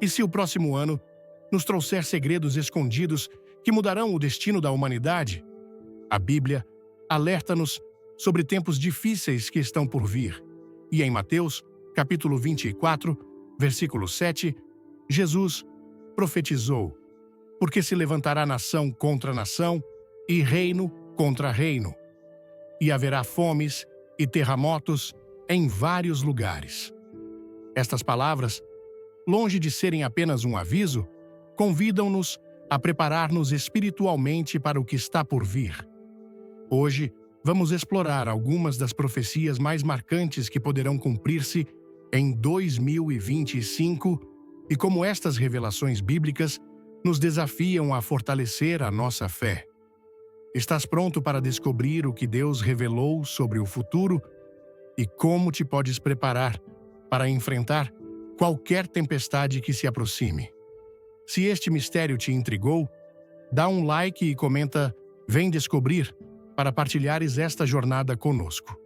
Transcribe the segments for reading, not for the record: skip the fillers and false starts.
E se o próximo ano nos trouxer segredos escondidos que mudarão o destino da humanidade? A Bíblia alerta-nos sobre tempos difíceis que estão por vir. E em Mateus, capítulo 24, versículo 7, Jesus profetizou: porque se levantará nação contra nação e reino contra reino, e haverá fomes e terremotos em vários lugares. Estas palavras, longe de serem apenas um aviso, convidam-nos a preparar-nos espiritualmente para o que está por vir. Hoje, vamos explorar algumas das profecias mais marcantes que poderão cumprir-se em 2025 e como estas revelações bíblicas nos desafiam a fortalecer a nossa fé. Estás pronto para descobrir o que Deus revelou sobre o futuro e como te podes preparar para enfrentar qualquer tempestade que se aproxime? Se este mistério te intrigou, dá um like e comenta "Vem descobrir" para partilhares esta jornada conosco.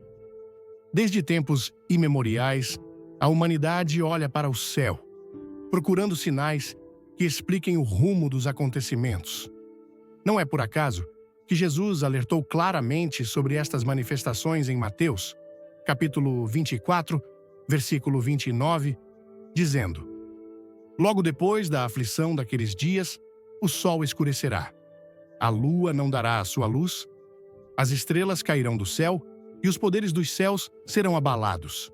Desde tempos imemoriais, a humanidade olha para o céu, procurando sinais que expliquem o rumo dos acontecimentos. Não é por acaso que Jesus alertou claramente sobre estas manifestações em Mateus, capítulo 24, versículo 29, dizendo: logo depois da aflição daqueles dias, o sol escurecerá, a lua não dará a sua luz, as estrelas cairão do céu e os poderes dos céus serão abalados.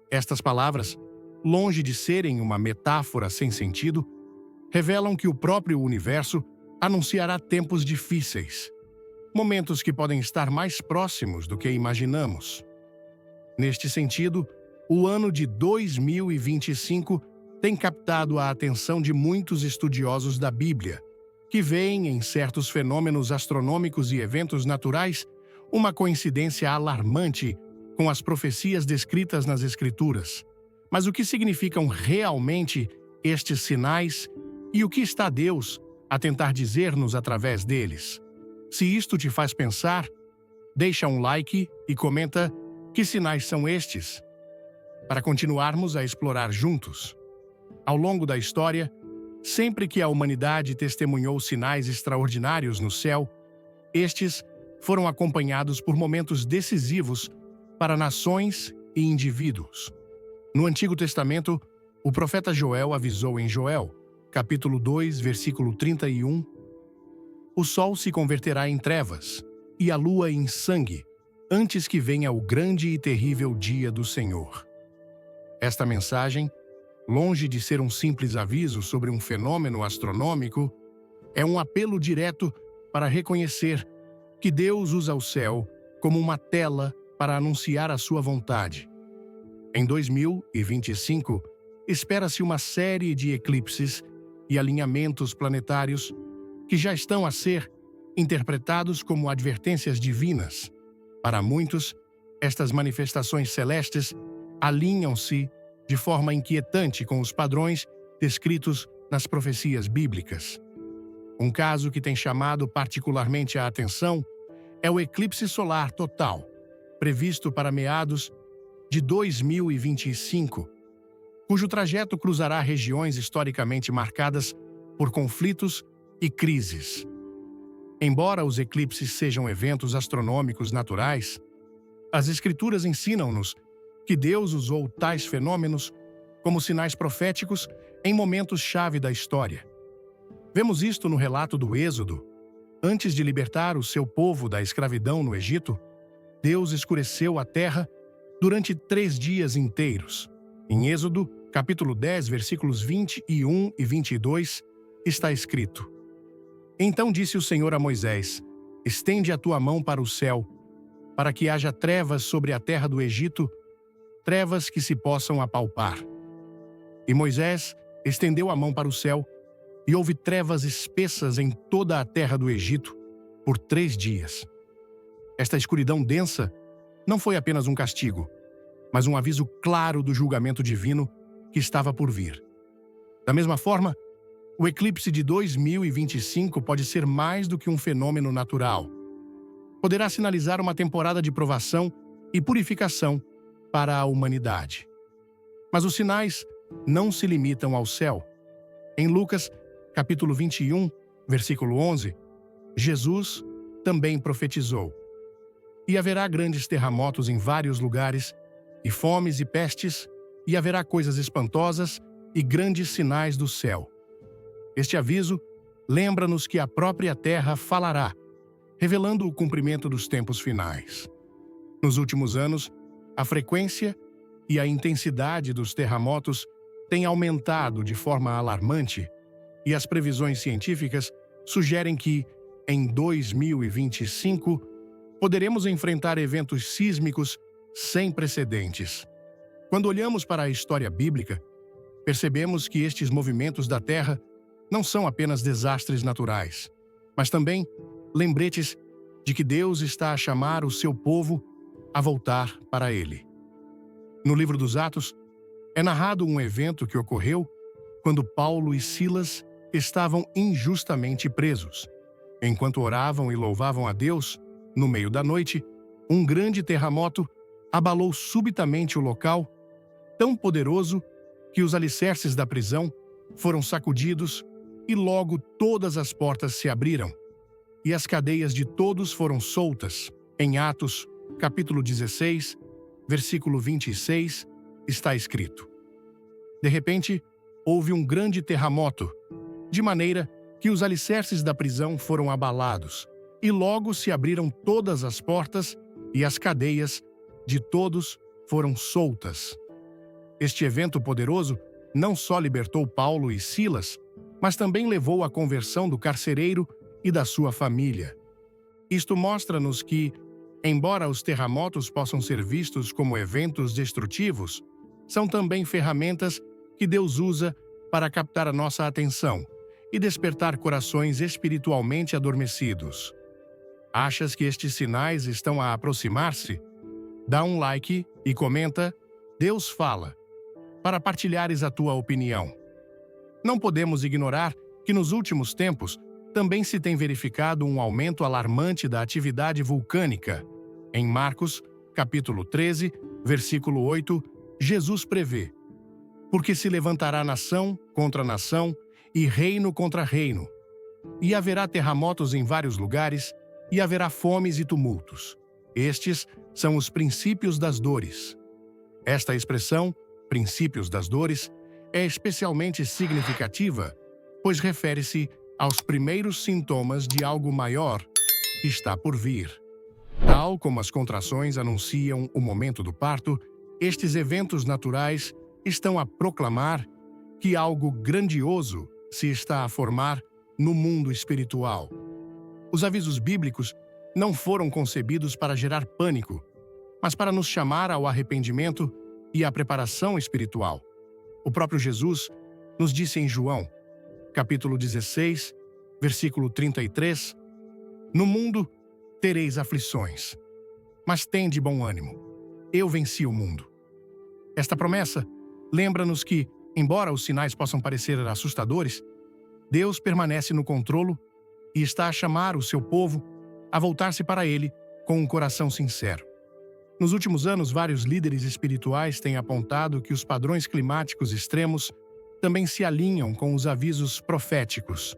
Estas palavras, longe de serem uma metáfora sem sentido, revelam que o próprio universo anunciará tempos difíceis, momentos que podem estar mais próximos do que imaginamos. Neste sentido, o ano de 2025 tem captado a atenção de muitos estudiosos da Bíblia, que veem em certos fenômenos astronômicos e eventos naturais uma coincidência alarmante com as profecias descritas nas Escrituras. Mas o que significam realmente estes sinais e o que está Deus a tentar dizer-nos através deles? Se isto te faz pensar, deixa um like e comenta que sinais são estes, para continuarmos a explorar juntos. Ao longo da história, sempre que a humanidade testemunhou sinais extraordinários no céu, estes foram acompanhados por momentos decisivos para nações e indivíduos. No Antigo Testamento, o profeta Joel avisou em Joel, capítulo 2, versículo 31, o sol se converterá em trevas e a lua em sangue, antes que venha o grande e terrível dia do Senhor. Esta mensagem, longe de ser um simples aviso sobre um fenômeno astronômico, é um apelo direto para reconhecer que Deus usa o céu como uma tela para anunciar a sua vontade. Em 2025, espera-se uma série de eclipses e alinhamentos planetários que já estão a ser interpretados como advertências divinas. Para muitos, estas manifestações celestes alinham-se de forma inquietante com os padrões descritos nas profecias bíblicas. Um caso que tem chamado particularmente a atenção é o eclipse solar total, previsto para meados de 2025, cujo trajeto cruzará regiões historicamente marcadas por conflitos e crises. Embora os eclipses sejam eventos astronômicos naturais, as Escrituras ensinam-nos que Deus usou tais fenômenos como sinais proféticos em momentos-chave da história. Vemos isto no relato do Êxodo. Antes de libertar o seu povo da escravidão no Egito, Deus escureceu a terra durante 3 dias inteiros. Em Êxodo, capítulo 10, versículos 21 e 22, está escrito: então disse o Senhor a Moisés: estende a tua mão para o céu, para que haja trevas sobre a terra do Egito, trevas que se possam apalpar. E Moisés estendeu a mão para o céu, e houve trevas espessas em toda a terra do Egito por 3 dias. Esta escuridão densa não foi apenas um castigo, mas um aviso claro do julgamento divino que estava por vir. Da mesma forma, o eclipse de 2025 pode ser mais do que um fenômeno natural. Poderá sinalizar uma temporada de provação e purificação para a humanidade. Mas os sinais não se limitam ao céu. Em Lucas, capítulo 21, versículo 11, Jesus também profetizou: "E haverá grandes terremotos em vários lugares, e fomes e pestes, e haverá coisas espantosas e grandes sinais do céu." Este aviso lembra-nos que a própria terra falará, revelando o cumprimento dos tempos finais. Nos últimos anos, a frequência e a intensidade dos terremotos têm aumentado de forma alarmante, e as previsões científicas sugerem que, em 2025, poderemos enfrentar eventos sísmicos sem precedentes. Quando olhamos para a história bíblica, percebemos que estes movimentos da Terra não são apenas desastres naturais, mas também lembretes de que Deus está a chamar o seu povo a voltar para Ele. No livro dos Atos, é narrado um evento que ocorreu quando Paulo e Silas estavam injustamente presos. Enquanto oravam e louvavam a Deus, no meio da noite, um grande terremoto abalou subitamente o local, tão poderoso que os alicerces da prisão foram sacudidos e logo todas as portas se abriram, e as cadeias de todos foram soltas. Em Atos, capítulo 16, versículo 26, está escrito: "De repente, houve um grande terremoto, de maneira que os alicerces da prisão foram abalados, e logo se abriram todas as portas e as cadeias de todos foram soltas." Este evento poderoso não só libertou Paulo e Silas, mas também levou à conversão do carcereiro e da sua família. Isto mostra-nos que, embora os terremotos possam ser vistos como eventos destrutivos, são também ferramentas que Deus usa para captar a nossa atenção e despertar corações espiritualmente adormecidos. Achas que estes sinais estão a aproximar-se? Dá um like e comenta "Deus fala", para partilhares a tua opinião. Não podemos ignorar que nos últimos tempos também se tem verificado um aumento alarmante da atividade vulcânica. Em Marcos, capítulo 13, versículo 8, Jesus prevê: "Porque se levantará nação contra nação e reino contra reino, e haverá terremotos em vários lugares, e haverá fomes e tumultos. Estes são os princípios das dores." Esta expressão, princípios das dores, é especialmente significativa, pois refere-se aos primeiros sintomas de algo maior que está por vir. Tal como as contrações anunciam o momento do parto, estes eventos naturais estão a proclamar que algo grandioso se está a formar no mundo espiritual. Os avisos bíblicos não foram concebidos para gerar pânico, mas para nos chamar ao arrependimento e à preparação espiritual. O próprio Jesus nos disse em João, capítulo 16, versículo 33, "No mundo tereis aflições, mas tende bom ânimo. Eu venci o mundo." Esta promessa lembra-nos que, embora os sinais possam parecer assustadores, Deus permanece no controle e está a chamar o seu povo a voltar-se para Ele com um coração sincero. Nos últimos anos, vários líderes espirituais têm apontado que os padrões climáticos extremos também se alinham com os avisos proféticos.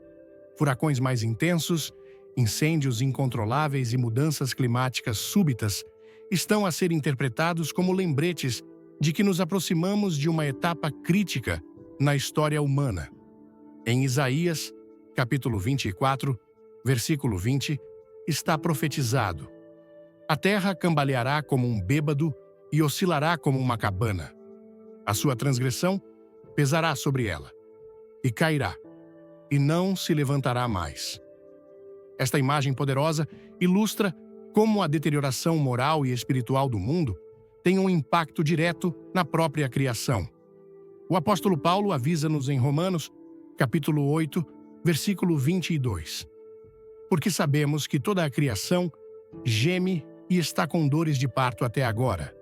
Furacões mais intensos, incêndios incontroláveis e mudanças climáticas súbitas estão a ser interpretados como lembretes de que nos aproximamos de uma etapa crítica na história humana. Em Isaías, capítulo 24, versículo 20, está profetizado: "A terra cambaleará como um bêbado e oscilará como uma cabana. A sua transgressão pesará sobre ela, e cairá, e não se levantará mais." Esta imagem poderosa ilustra como a deterioração moral e espiritual do mundo tem um impacto direto na própria criação. O apóstolo Paulo avisa-nos em Romanos, capítulo 8, versículo 22. "Porque sabemos que toda a criação geme e está com dores de parto até agora."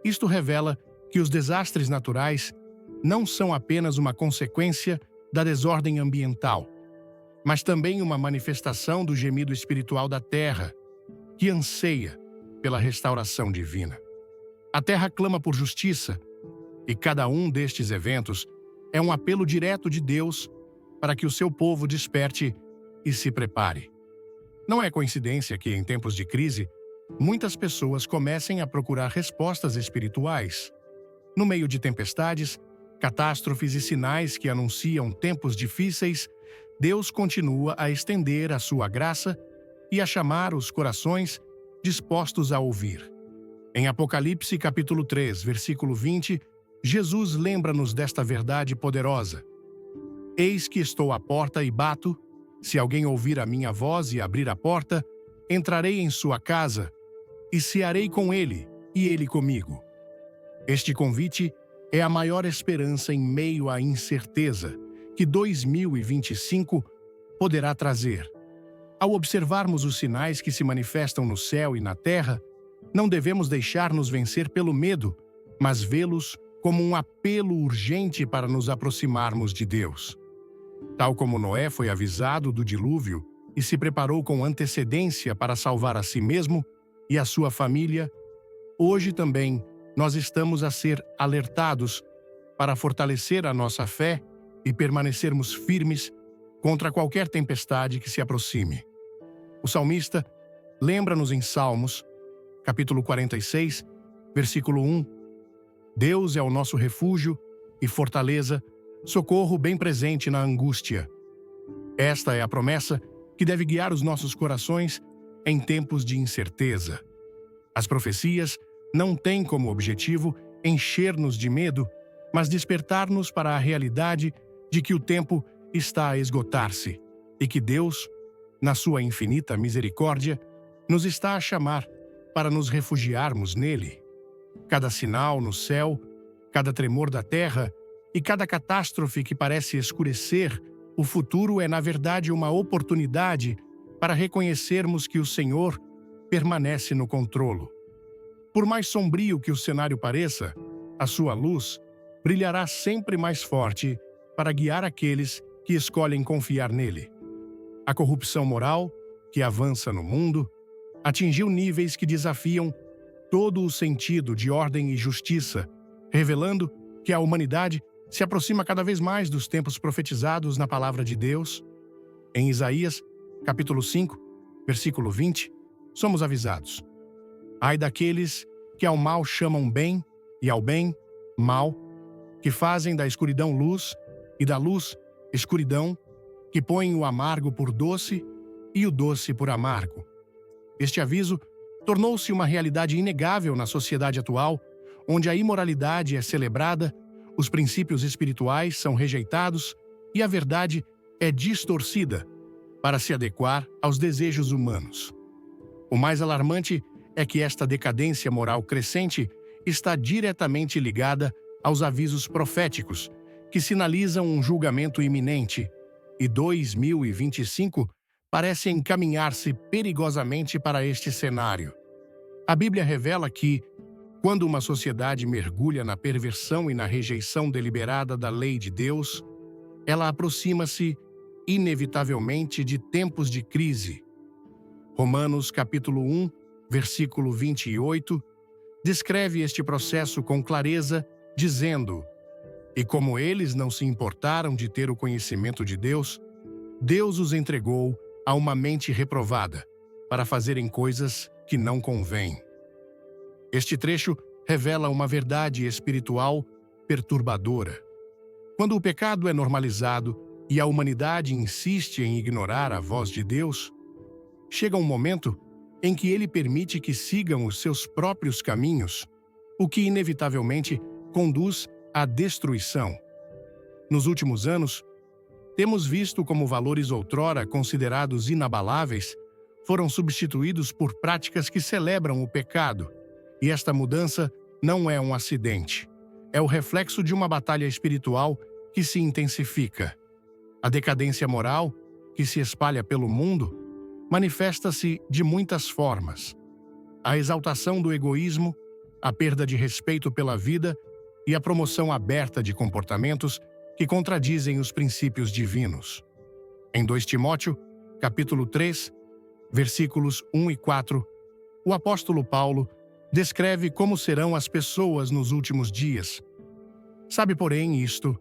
Isto revela que os desastres naturais não são apenas uma consequência da desordem ambiental, mas também uma manifestação do gemido espiritual da terra, que anseia pela restauração divina. A terra clama por justiça, e cada um destes eventos é um apelo direto de Deus para que o seu povo desperte e se prepare. Não é coincidência que, em tempos de crise, muitas pessoas comecem a procurar respostas espirituais. No meio de tempestades, catástrofes e sinais que anunciam tempos difíceis, Deus continua a estender a sua graça e a chamar os corações dispostos a ouvir. Em Apocalipse capítulo 3, versículo 20, Jesus lembra-nos desta verdade poderosa. Eis que estou à porta e bato. Se alguém ouvir a minha voz e abrir a porta, entrarei em sua casa e cearei com ele e ele comigo. Este convite é a maior esperança em meio à incerteza que 2025 poderá trazer. Ao observarmos os sinais que se manifestam no céu e na terra, não devemos deixar-nos vencer pelo medo, mas vê-los como um apelo urgente para nos aproximarmos de Deus. Tal como Noé foi avisado do dilúvio e se preparou com antecedência para salvar a si mesmo e a sua família, hoje também nós estamos a ser alertados para fortalecer a nossa fé e permanecermos firmes contra qualquer tempestade que se aproxime. O salmista lembra-nos em Salmos, capítulo 46, versículo 1, Deus é o nosso refúgio e fortaleza, socorro bem presente na angústia. Esta é a promessa que deve guiar os nossos corações em tempos de incerteza. As profecias não têm como objetivo encher-nos de medo, mas despertar-nos para a realidade de que o tempo está a esgotar-se e que Deus, na sua infinita misericórdia, nos está a chamar para nos refugiarmos nele. Cada sinal no céu, cada tremor da terra e cada catástrofe que parece escurecer o futuro é, na verdade, uma oportunidade para reconhecermos que o Senhor permanece no controlo. Por mais sombrio que o cenário pareça, a sua luz brilhará sempre mais forte para guiar aqueles que escolhem confiar nele. A corrupção moral, que avança no mundo, atingiu níveis que desafiam todo o sentido de ordem e justiça, revelando que a humanidade se aproxima cada vez mais dos tempos profetizados na palavra de Deus. Em Isaías, capítulo 5, versículo 20, somos avisados. Ai daqueles que ao mal chamam bem e ao bem, mal, que fazem da escuridão luz e da luz, escuridão, que põem o amargo por doce e o doce por amargo. Este aviso tornou-se uma realidade inegável na sociedade atual, onde a imoralidade é celebrada, os princípios espirituais são rejeitados e a verdade é distorcida para se adequar aos desejos humanos. O mais alarmante é que esta decadência moral crescente está diretamente ligada aos avisos proféticos, que sinalizam um julgamento iminente, e 2025 parece encaminhar-se perigosamente para este cenário. A Bíblia revela que, quando uma sociedade mergulha na perversão e na rejeição deliberada da lei de Deus, ela aproxima-se inevitavelmente de tempos de crise. Romanos capítulo 1, versículo 28, descreve este processo com clareza, dizendo: E como eles não se importaram de ter o conhecimento de Deus, Deus os entregou a uma mente reprovada, para fazerem coisas que não convêm. Este trecho revela uma verdade espiritual perturbadora. Quando o pecado é normalizado e a humanidade insiste em ignorar a voz de Deus, chega um momento em que ele permite que sigam os seus próprios caminhos, o que inevitavelmente conduz à destruição. Nos últimos anos, temos visto como valores outrora considerados inabaláveis foram substituídos por práticas que celebram o pecado, e esta mudança não é um acidente. É o reflexo de uma batalha espiritual que se intensifica. A decadência moral, que se espalha pelo mundo, manifesta-se de muitas formas. A exaltação do egoísmo, a perda de respeito pela vida e a promoção aberta de comportamentos que contradizem os princípios divinos. Em 2 Timóteo, capítulo 3, versículos 1 e 4, o apóstolo Paulo descreve como serão as pessoas nos últimos dias. Sabe, porém, isto,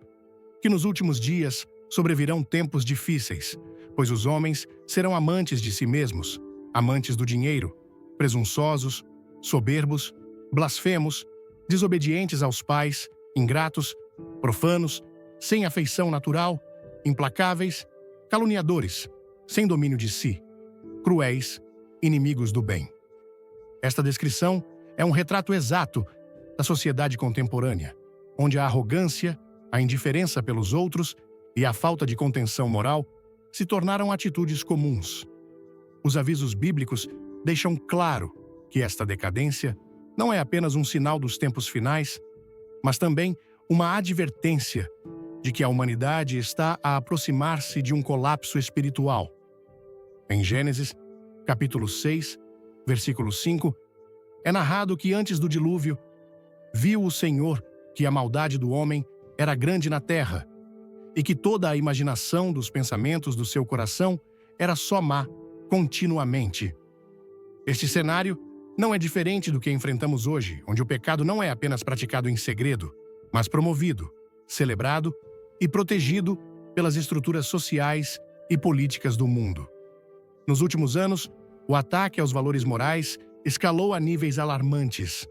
que nos últimos dias sobrevirão tempos difíceis, pois os homens serão amantes de si mesmos, amantes do dinheiro, presunçosos, soberbos, blasfemos, desobedientes aos pais, ingratos, profanos, sem afeição natural, implacáveis, caluniadores, sem domínio de si, cruéis, inimigos do bem. Esta descrição é um retrato exato da sociedade contemporânea, onde a arrogância, a indiferença pelos outros e a falta de contenção moral se tornaram atitudes comuns. Os avisos bíblicos deixam claro que esta decadência não é apenas um sinal dos tempos finais, mas também uma advertência de que a humanidade está a aproximar-se de um colapso espiritual. Em Gênesis, capítulo 6, versículo 5, é narrado que antes do dilúvio, viu o Senhor que a maldade do homem era grande na terra, e que toda a imaginação dos pensamentos do seu coração era só má, continuamente. Este cenário não é diferente do que enfrentamos hoje, onde o pecado não é apenas praticado em segredo, mas promovido, celebrado e protegido pelas estruturas sociais e políticas do mundo. Nos últimos anos, o ataque aos valores morais escalou a níveis alarmantes.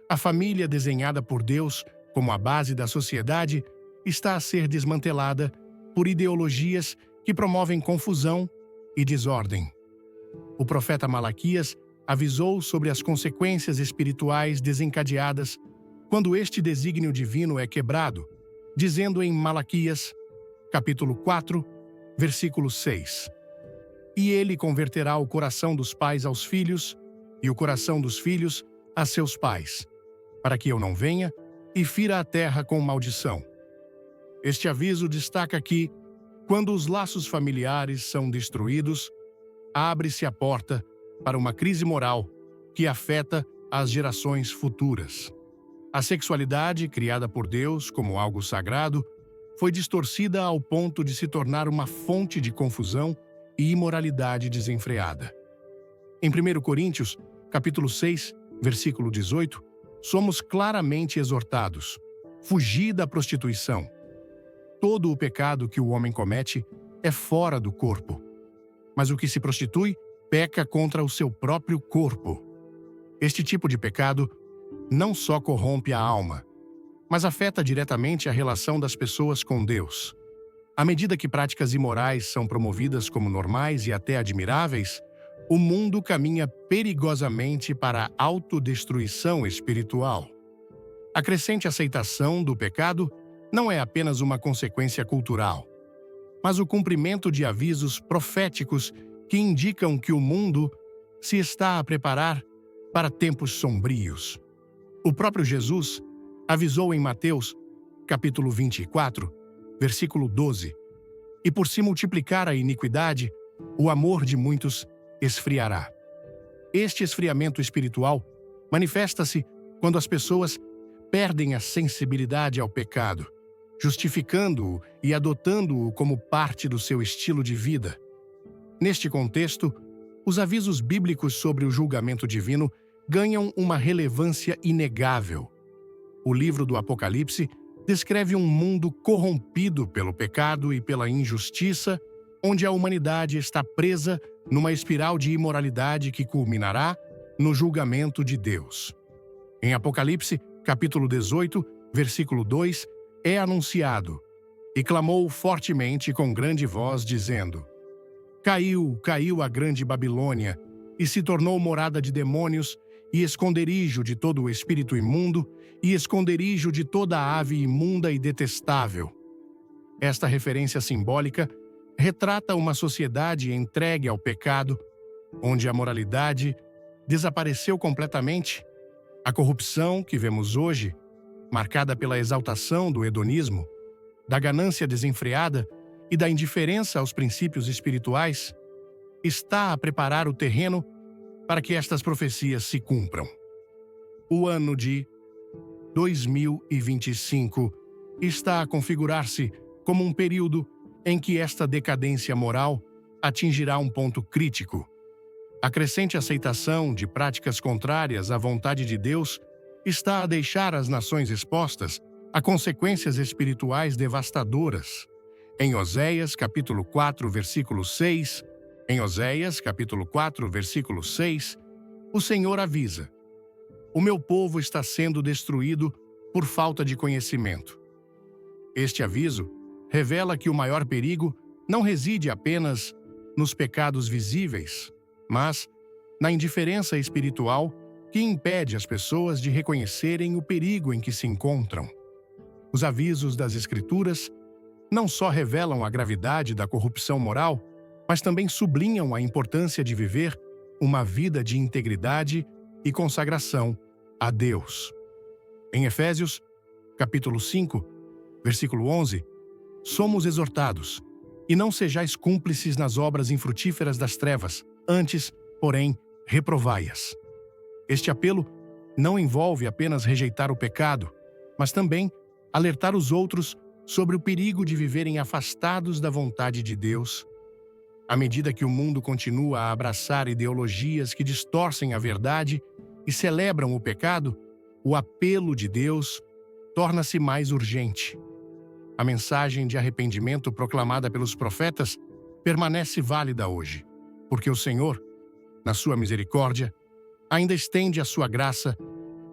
A família desenhada por Deus como a base da sociedade está a ser desmantelada por ideologias que promovem confusão e desordem. O profeta Malaquias avisou sobre as consequências espirituais desencadeadas quando este desígnio divino é quebrado, dizendo em Malaquias, capítulo 4, versículo 6: E ele converterá o coração dos pais aos filhos e o coração dos filhos a seus pais, para que eu não venha e fira a terra com maldição. Este aviso destaca que, quando os laços familiares são destruídos, abre-se a porta para uma crise moral que afeta as gerações futuras. A sexualidade, criada por Deus como algo sagrado, foi distorcida ao ponto de se tornar uma fonte de confusão e imoralidade desenfreada. Em 1 Coríntios, capítulo 6, versículo 18, somos claramente exortados: fugir da prostituição. Todo o pecado que o homem comete é fora do corpo, mas o que se prostitui peca contra o seu próprio corpo. Este tipo de pecado não só corrompe a alma, mas afeta diretamente a relação das pessoas com Deus. À medida que práticas imorais são promovidas como normais e até admiráveis, o mundo caminha perigosamente para a autodestruição espiritual. A crescente aceitação do pecado não é apenas uma consequência cultural, mas o cumprimento de avisos proféticos que indicam que o mundo se está a preparar para tempos sombrios. O próprio Jesus avisou em Mateus, capítulo 24, versículo 12: E por se multiplicar a iniquidade, o amor de muitos esfriará. Este esfriamento espiritual manifesta-se quando as pessoas perdem a sensibilidade ao pecado, justificando-o e adotando-o como parte do seu estilo de vida. Neste contexto, os avisos bíblicos sobre o julgamento divino ganham uma relevância inegável. O livro do Apocalipse descreve um mundo corrompido pelo pecado e pela injustiça, onde a humanidade está presa numa espiral de imoralidade que culminará no julgamento de Deus. Em Apocalipse, capítulo 18, versículo 2, é anunciado: E clamou fortemente com grande voz, dizendo: Caiu, caiu a grande Babilônia, e se tornou morada de demônios, e esconderijo de todo o espírito imundo, e esconderijo de toda a ave imunda e detestável. Esta referência simbólica retrata uma sociedade entregue ao pecado, onde a moralidade desapareceu completamente. A corrupção que vemos hoje, marcada pela exaltação do hedonismo, da ganância desenfreada e da indiferença aos princípios espirituais, está a preparar o terreno para que estas profecias se cumpram. O ano de 2025 está a configurar-se como um período em que esta decadência moral atingirá um ponto crítico. A crescente aceitação de práticas contrárias à vontade de Deus está a deixar as nações expostas a consequências espirituais devastadoras. Em Oséias, capítulo 4, versículo 6, em Oséias, capítulo 4, versículo 6, o Senhor avisa: "O meu povo está sendo destruído por falta de conhecimento." Este aviso revela que o maior perigo não reside apenas nos pecados visíveis, mas na indiferença espiritual que impede as pessoas de reconhecerem o perigo em que se encontram. Os avisos das Escrituras não só revelam a gravidade da corrupção moral, mas também sublinham a importância de viver uma vida de integridade e consagração a Deus. Em Efésios, capítulo 5, versículo 11, somos exortados: "E não sejais cúmplices nas obras infrutíferas das trevas, antes, porém, reprovai-as." Este apelo não envolve apenas rejeitar o pecado, mas também alertar os outros sobre o perigo de viverem afastados da vontade de Deus. À medida que o mundo continua a abraçar ideologias que distorcem a verdade e celebram o pecado, o apelo de Deus torna-se mais urgente. A mensagem de arrependimento proclamada pelos profetas permanece válida hoje, porque o Senhor, na sua misericórdia, ainda estende a sua graça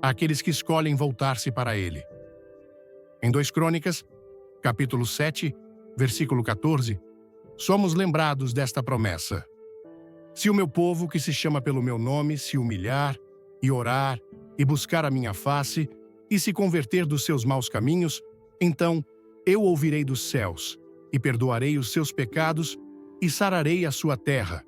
àqueles que escolhem voltar-se para Ele. Em 2 Crônicas, capítulo 7, versículo 14, somos lembrados desta promessa: "Se o meu povo, que se chama pelo meu nome, se humilhar e orar e buscar a minha face e se converter dos seus maus caminhos, então eu ouvirei dos céus e perdoarei os seus pecados e sararei a sua terra."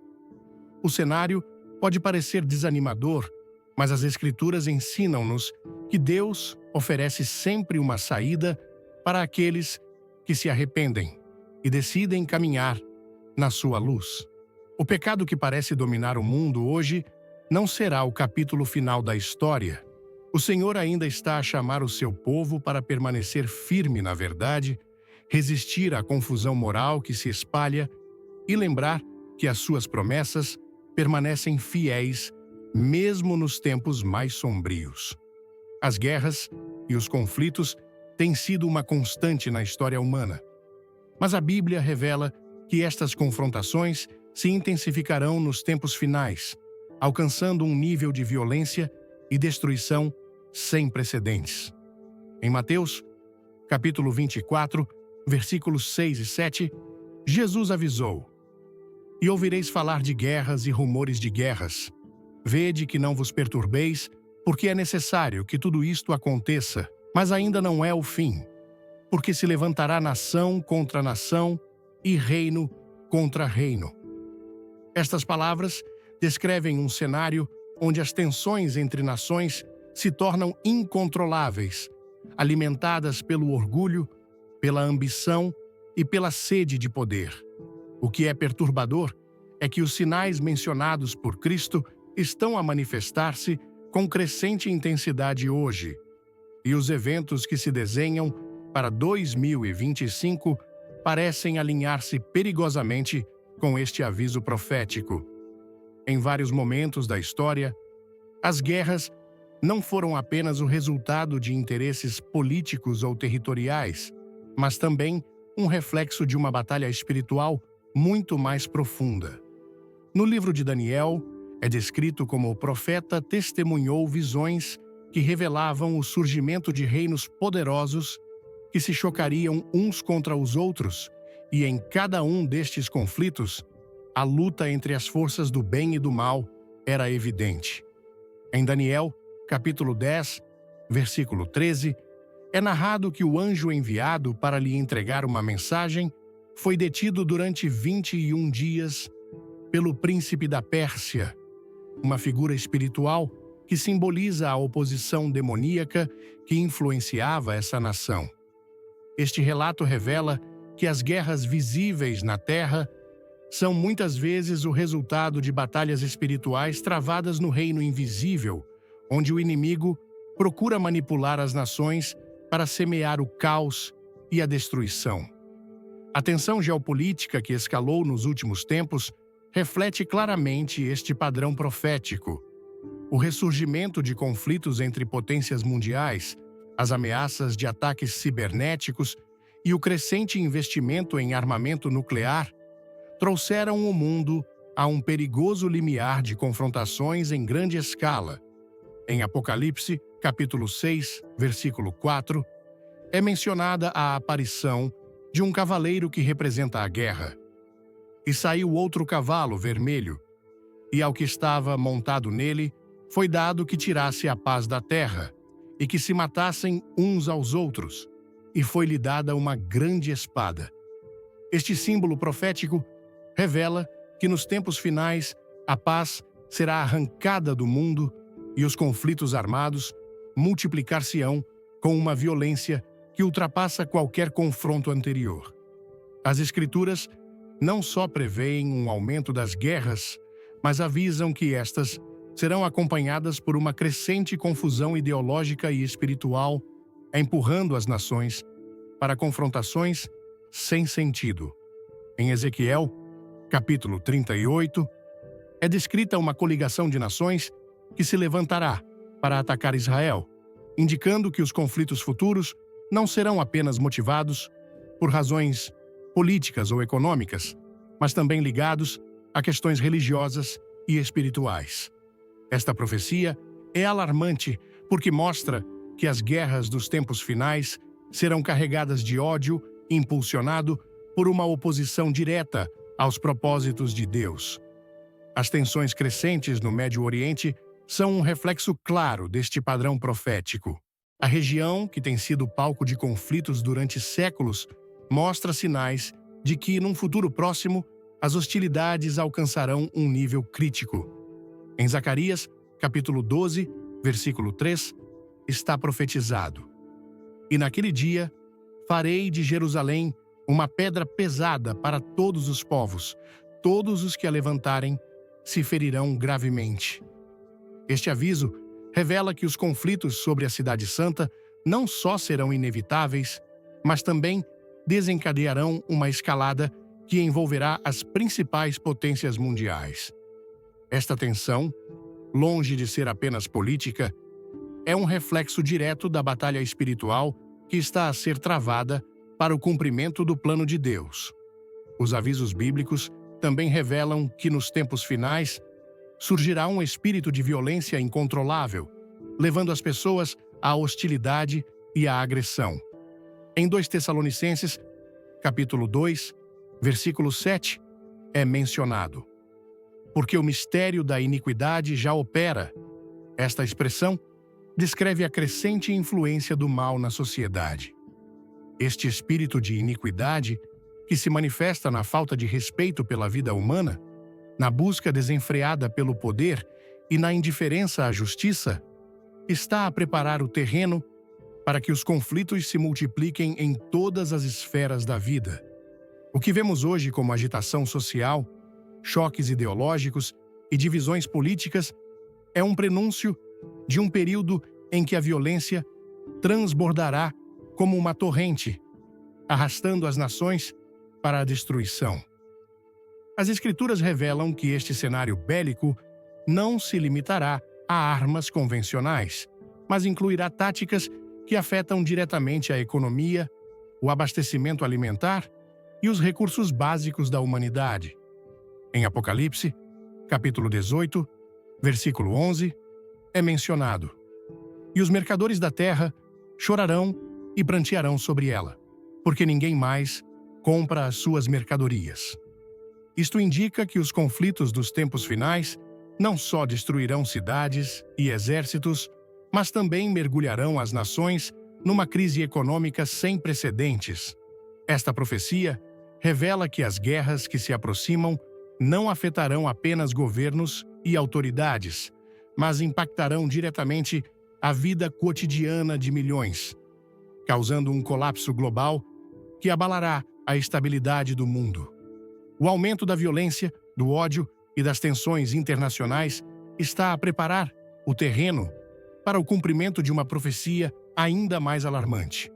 O cenário pode parecer desanimador, mas as Escrituras ensinam-nos que Deus oferece sempre uma saída para aqueles que se arrependem e decidem caminhar na sua luz. O pecado que parece dominar o mundo hoje não será o capítulo final da história. O Senhor ainda está a chamar o seu povo para permanecer firme na verdade, resistir à confusão moral que se espalha e lembrar que as suas promessas permanecem fiéis mesmo nos tempos mais sombrios. As guerras e os conflitos têm sido uma constante na história humana, mas a Bíblia revela que estas confrontações se intensificarão nos tempos finais, alcançando um nível de violência e destruição sem precedentes. Em Mateus, capítulo 24, versículos 6 e 7, Jesus avisou: "E ouvireis falar de guerras e rumores de guerras. Vede que não vos perturbeis, porque é necessário que tudo isto aconteça, mas ainda não é o fim. Porque se levantará nação contra nação e reino contra reino." Estas palavras descrevem um cenário onde as tensões entre nações se tornam incontroláveis, alimentadas pelo orgulho, pela ambição e pela sede de poder. O que é perturbador é que os sinais mencionados por Cristo estão a manifestar-se com crescente intensidade hoje, e os eventos que se desenham para 2025 parecem alinhar-se perigosamente com este aviso profético. Em vários momentos da história, as guerras não foram apenas o resultado de interesses políticos ou territoriais, mas também um reflexo de uma batalha espiritual muito mais profunda. No livro de Daniel, é descrito como o profeta testemunhou visões que revelavam o surgimento de reinos poderosos que se chocariam uns contra os outros, e em cada um destes conflitos, a luta entre as forças do bem e do mal era evidente. Em Daniel, capítulo 10, versículo 13, é narrado que o anjo enviado para lhe entregar uma mensagem foi detido durante 21 dias pelo príncipe da Pérsia, uma figura espiritual que simboliza a oposição demoníaca que influenciava essa nação. Este relato revela que as guerras visíveis na Terra são muitas vezes o resultado de batalhas espirituais travadas no reino invisível, onde o inimigo procura manipular as nações para semear o caos e a destruição. A tensão geopolítica que escalou nos últimos tempos reflete claramente este padrão profético. O ressurgimento de conflitos entre potências mundiais, as ameaças de ataques cibernéticos e o crescente investimento em armamento nuclear trouxeram o mundo a um perigoso limiar de confrontações em grande escala. Em Apocalipse, capítulo 6, versículo 4, é mencionada a aparição de um cavaleiro que representa a guerra. E saiu outro cavalo vermelho, e ao que estava montado nele foi dado que tirasse a paz da terra, e que se matassem uns aos outros, e foi-lhe dada uma grande espada. Este símbolo profético revela que nos tempos finais a paz será arrancada do mundo e os conflitos armados multiplicar-se-ão com uma violência que ultrapassa qualquer confronto anterior. As Escrituras não só preveem um aumento das guerras, mas avisam que estas serão acompanhadas por uma crescente confusão ideológica e espiritual, empurrando as nações para confrontações sem sentido. Em Ezequiel, capítulo 38, é descrita uma coligação de nações que se levantará para atacar Israel, indicando que os conflitos futuros não serão apenas motivados por razões políticas ou econômicas, mas também ligados a questões religiosas e espirituais. Esta profecia é alarmante porque mostra que as guerras dos tempos finais serão carregadas de ódio impulsionado por uma oposição direta aos propósitos de Deus. As tensões crescentes no Médio Oriente são um reflexo claro deste padrão profético. A região, que tem sido palco de conflitos durante séculos, mostra sinais de que, num futuro próximo, as hostilidades alcançarão um nível crítico. Em Zacarias, capítulo 12, versículo 3, está profetizado: E naquele dia farei de Jerusalém uma pedra pesada para todos os povos, todos os que a levantarem se ferirão gravemente. Este aviso revela que os conflitos sobre a Cidade Santa não só serão inevitáveis, mas também desencadearão uma escalada que envolverá as principais potências mundiais. Esta tensão, longe de ser apenas política, é um reflexo direto da batalha espiritual que está a ser travada para o cumprimento do plano de Deus. Os avisos bíblicos também revelam que nos tempos finais surgirá um espírito de violência incontrolável, levando as pessoas à hostilidade e à agressão. Em 2 Tessalonicenses, capítulo 2, versículo 7, é mencionado: Porque o mistério da iniquidade já opera. Esta expressão descreve a crescente influência do mal na sociedade. Este espírito de iniquidade, que se manifesta na falta de respeito pela vida humana, na busca desenfreada pelo poder e na indiferença à justiça, está a preparar o terreno para que os conflitos se multipliquem em todas as esferas da vida. O que vemos hoje como agitação social, choques ideológicos e divisões políticas é um prenúncio de um período em que a violência transbordará como uma torrente, arrastando as nações para a destruição. As Escrituras revelam que este cenário bélico não se limitará a armas convencionais, mas incluirá táticas que afetam diretamente a economia, o abastecimento alimentar e os recursos básicos da humanidade. Em Apocalipse, capítulo 18, versículo 11, é mencionado: E os mercadores da terra chorarão e prantearão sobre ela, porque ninguém mais compra as suas mercadorias. Isto indica que os conflitos dos tempos finais não só destruirão cidades e exércitos, mas também mergulharão as nações numa crise econômica sem precedentes. Esta profecia revela que as guerras que se aproximam não afetarão apenas governos e autoridades, mas impactarão diretamente a vida cotidiana de milhões, causando um colapso global que abalará a estabilidade do mundo. O aumento da violência, do ódio e das tensões internacionais está a preparar o terreno para o cumprimento de uma profecia ainda mais alarmante: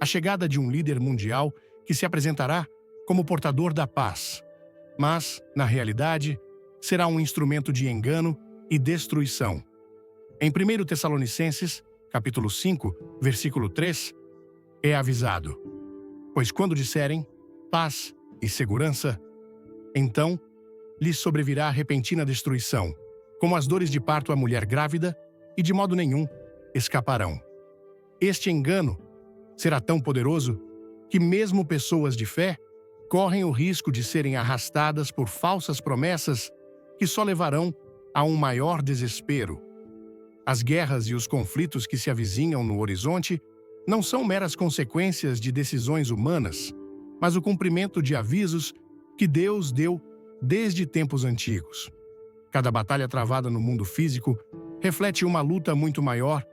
a chegada de um líder mundial que se apresentará como portador da paz, mas, na realidade, será um instrumento de engano e destruição. Em 1 Tessalonicenses, capítulo 5, versículo 3, é avisado: Pois quando disserem paz e segurança, então lhes sobrevirá repentina destruição, como as dores de parto à mulher grávida, e de modo nenhum escaparão. Este engano será tão poderoso que mesmo pessoas de fé correm o risco de serem arrastadas por falsas promessas que só levarão a um maior desespero. As guerras e os conflitos que se avizinham no horizonte não são meras consequências de decisões humanas, mas o cumprimento de avisos que Deus deu desde tempos antigos. Cada batalha travada no mundo físico reflete uma luta muito maior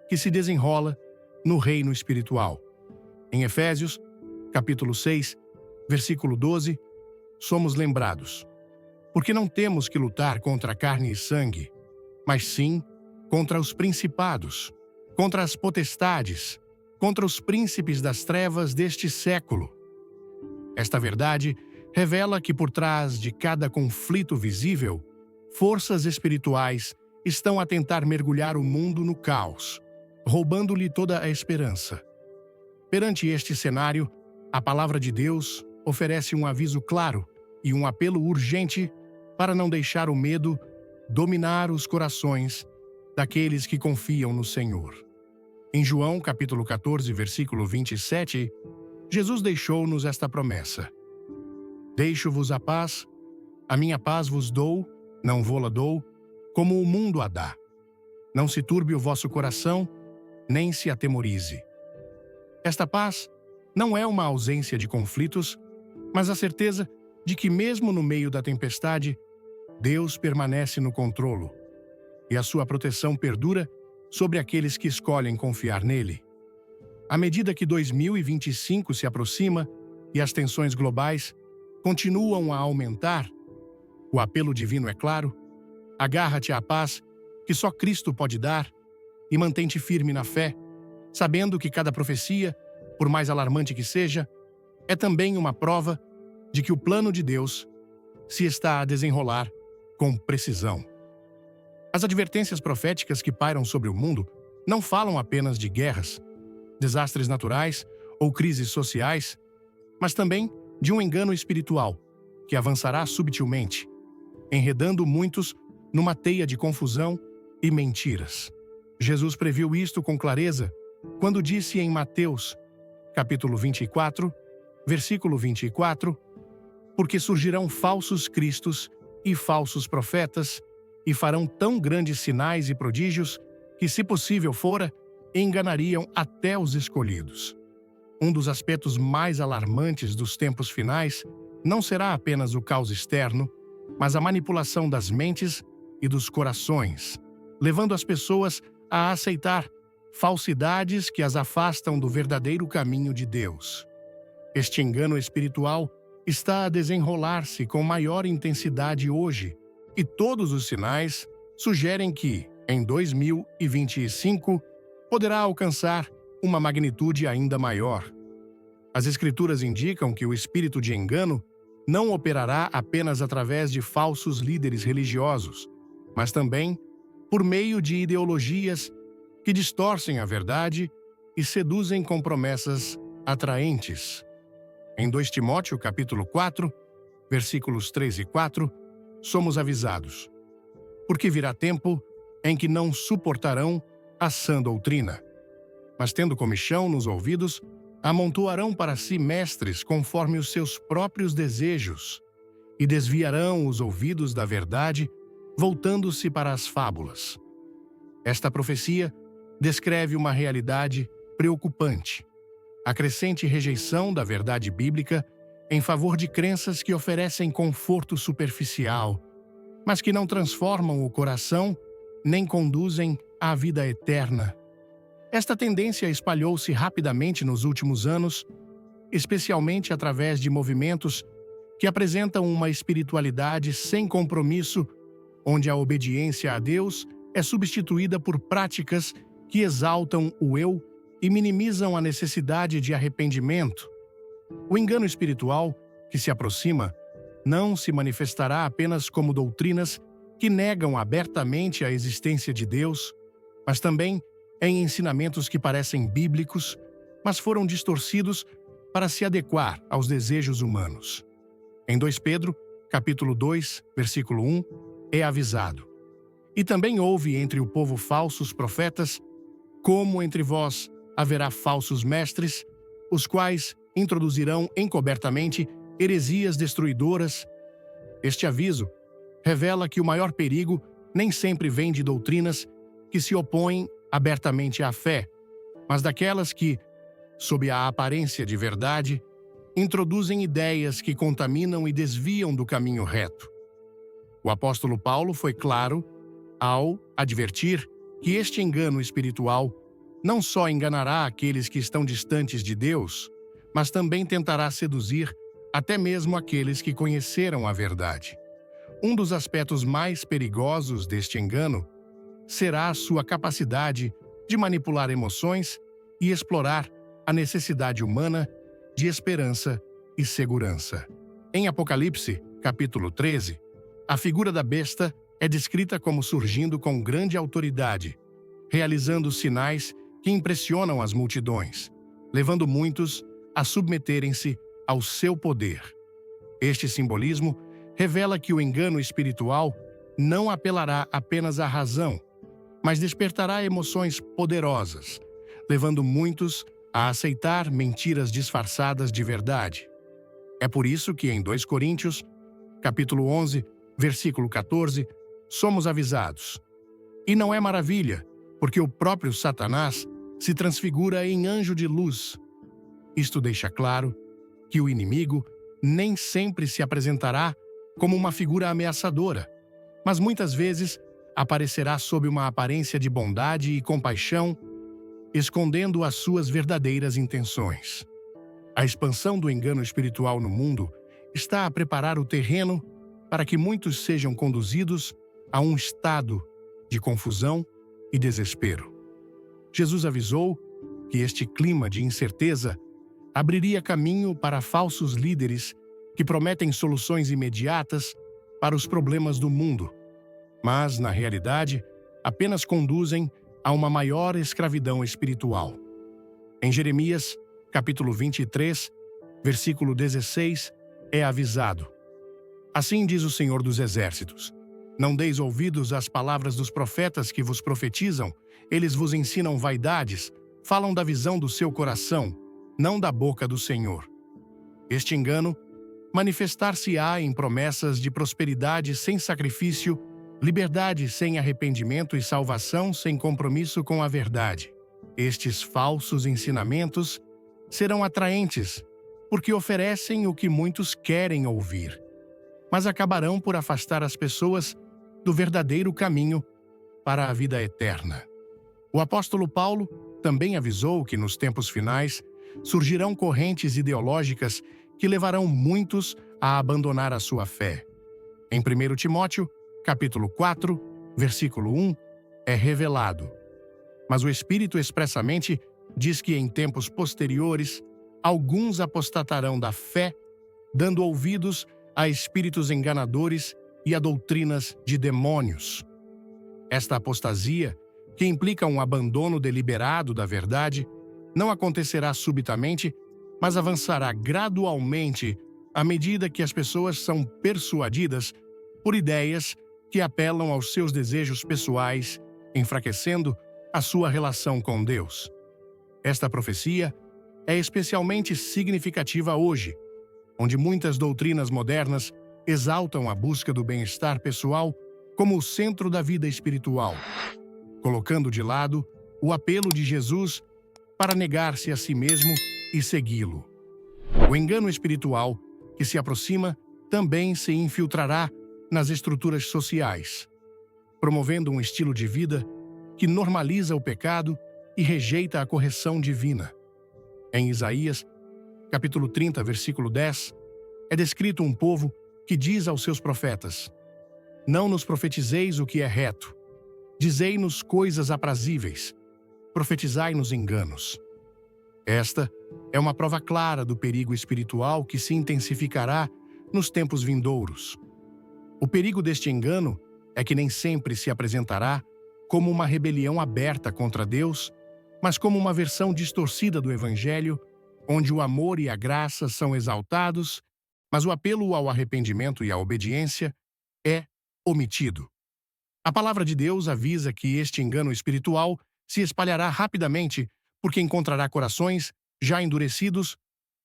que se desenrola no reino espiritual. Em Efésios, capítulo 6, versículo 12, somos lembrados: porque não temos que lutar contra carne e sangue, mas sim contra os principados, contra as potestades, contra os príncipes das trevas deste século. Esta verdade revela que por trás de cada conflito visível, forças espirituais estão a tentar mergulhar o mundo no caos, roubando-lhe toda a esperança. Perante este cenário, a palavra de Deus oferece um aviso claro e um apelo urgente para não deixar o medo dominar os corações daqueles que confiam no Senhor. Em João, capítulo 14, versículo 27, Jesus deixou-nos esta promessa: deixo-vos a minha paz vos dou, não vô-la dou, como o mundo a dá. Não se turbe o vosso coração, nem se atemorize. Esta paz não é uma ausência de conflitos, mas a certeza de que mesmo no meio da tempestade, Deus permanece no controlo, e a sua proteção perdura sobre aqueles que escolhem confiar nele. À medida que 2025 se aproxima e as tensões globais continuam a aumentar, o apelo divino é claro: agarra-te à paz que só Cristo pode dar e mantém-te firme na fé, sabendo que cada profecia, por mais alarmante que seja, é também uma prova de que o plano de Deus se está a desenrolar com precisão. As advertências proféticas que pairam sobre o mundo não falam apenas de guerras, desastres naturais ou crises sociais, mas também de um engano espiritual que avançará subtilmente, enredando muitos numa teia de confusão e mentiras. Jesus previu isto com clareza quando disse em Mateus, capítulo 24, versículo 24, porque surgirão falsos cristos e falsos profetas, e farão tão grandes sinais e prodígios que, se possível fora, enganariam até os escolhidos. Um dos aspectos mais alarmantes dos tempos finais não será apenas o caos externo, mas a manipulação das mentes e dos corações, levando as pessoas a aceitar falsidades que as afastam do verdadeiro caminho de Deus. Este engano espiritual está a desenrolar-se com maior intensidade hoje, e todos os sinais sugerem que, em 2025, poderá alcançar uma magnitude ainda maior. As Escrituras indicam que o espírito de engano não operará apenas através de falsos líderes religiosos, mas também por meio de ideologias que distorcem a verdade e seduzem com promessas atraentes. Em 2 Timóteo, capítulo 4, versículos 3 e 4, somos avisados: porque virá tempo em que não suportarão a sã doutrina, mas tendo comichão nos ouvidos, amontoarão para si mestres conforme os seus próprios desejos, e desviarão os ouvidos da verdade, voltando-se para as fábulas. Esta profecia descreve uma realidade preocupante: a crescente rejeição da verdade bíblica em favor de crenças que oferecem conforto superficial, mas que não transformam o coração nem conduzem à vida eterna. Esta tendência espalhou-se rapidamente nos últimos anos, especialmente através de movimentos que apresentam uma espiritualidade sem compromisso, onde a obediência a Deus é substituída por práticas que exaltam o eu e minimizam a necessidade de arrependimento. O engano espiritual que se aproxima não se manifestará apenas como doutrinas que negam abertamente a existência de Deus, mas também em ensinamentos que parecem bíblicos, mas foram distorcidos para se adequar aos desejos humanos. Em 2 Pedro, capítulo 2, versículo 1, é avisado: "E também houve entre o povo falsos profetas, como entre vós haverá falsos mestres, os quais introduzirão encobertamente heresias destruidoras." Este aviso revela que o maior perigo nem sempre vem de doutrinas que se opõem abertamente à fé, mas daquelas que, sob a aparência de verdade, introduzem ideias que contaminam e desviam do caminho reto. O apóstolo Paulo foi claro ao advertir que este engano espiritual não só enganará aqueles que estão distantes de Deus, mas também tentará seduzir até mesmo aqueles que conheceram a verdade. Um dos aspectos mais perigosos deste engano será a sua capacidade de manipular emoções e explorar a necessidade humana de esperança e segurança. Em Apocalipse, capítulo 13, a figura da besta é descrita como surgindo com grande autoridade, realizando sinais que impressionam as multidões, levando muitos a submeterem-se ao seu poder. Este simbolismo revela que o engano espiritual não apelará apenas à razão, mas despertará emoções poderosas, levando muitos a aceitar mentiras disfarçadas de verdade. É por isso que em 2 Coríntios, capítulo 11, versículo 14, somos avisados: "E não é maravilha, porque o próprio Satanás se transfigura em anjo de luz." Isto deixa claro que o inimigo nem sempre se apresentará como uma figura ameaçadora, mas muitas vezes aparecerá sob uma aparência de bondade e compaixão, escondendo as suas verdadeiras intenções. A expansão do engano espiritual no mundo está a preparar o terreno para que muitos sejam conduzidos a um estado de confusão e desespero. Jesus avisou que este clima de incerteza abriria caminho para falsos líderes que prometem soluções imediatas para os problemas do mundo, mas, na realidade, apenas conduzem a uma maior escravidão espiritual. Em Jeremias, capítulo 23, versículo 16, é avisado: "Assim diz o Senhor dos Exércitos: Não deis ouvidos às palavras dos profetas que vos profetizam, eles vos ensinam vaidades, falam da visão do seu coração, não da boca do Senhor." Este engano manifestar-se-á em promessas de prosperidade sem sacrifício, liberdade sem arrependimento e salvação sem compromisso com a verdade. Estes falsos ensinamentos serão atraentes, porque oferecem o que muitos querem ouvir, mas acabarão por afastar as pessoas do verdadeiro caminho para a vida eterna. O apóstolo Paulo também avisou que nos tempos finais surgirão correntes ideológicas que levarão muitos a abandonar a sua fé. Em 1 Timóteo, capítulo 4, versículo 1, é revelado: "Mas o Espírito expressamente diz que em tempos posteriores alguns apostatarão da fé, dando ouvidos a espíritos enganadores e a doutrinas de demônios." Esta apostasia, que implica um abandono deliberado da verdade, não acontecerá subitamente, mas avançará gradualmente à medida que as pessoas são persuadidas por ideias que apelam aos seus desejos pessoais, enfraquecendo a sua relação com Deus. Esta profecia é especialmente significativa hoje, onde muitas doutrinas modernas exaltam a busca do bem-estar pessoal como o centro da vida espiritual, colocando de lado o apelo de Jesus para negar-se a si mesmo e segui-lo. O engano espiritual que se aproxima também se infiltrará nas estruturas sociais, promovendo um estilo de vida que normaliza o pecado e rejeita a correção divina. Em Isaías, capítulo 30, versículo 10, é descrito um povo que diz aos seus profetas: "Não nos profetizeis o que é reto, dizei-nos coisas aprazíveis, profetizai-nos enganos." Esta é uma prova clara do perigo espiritual que se intensificará nos tempos vindouros. O perigo deste engano é que nem sempre se apresentará como uma rebelião aberta contra Deus, mas como uma versão distorcida do Evangelho, onde o amor e a graça são exaltados, mas o apelo ao arrependimento e à obediência é omitido. A palavra de Deus avisa que este engano espiritual se espalhará rapidamente porque encontrará corações já endurecidos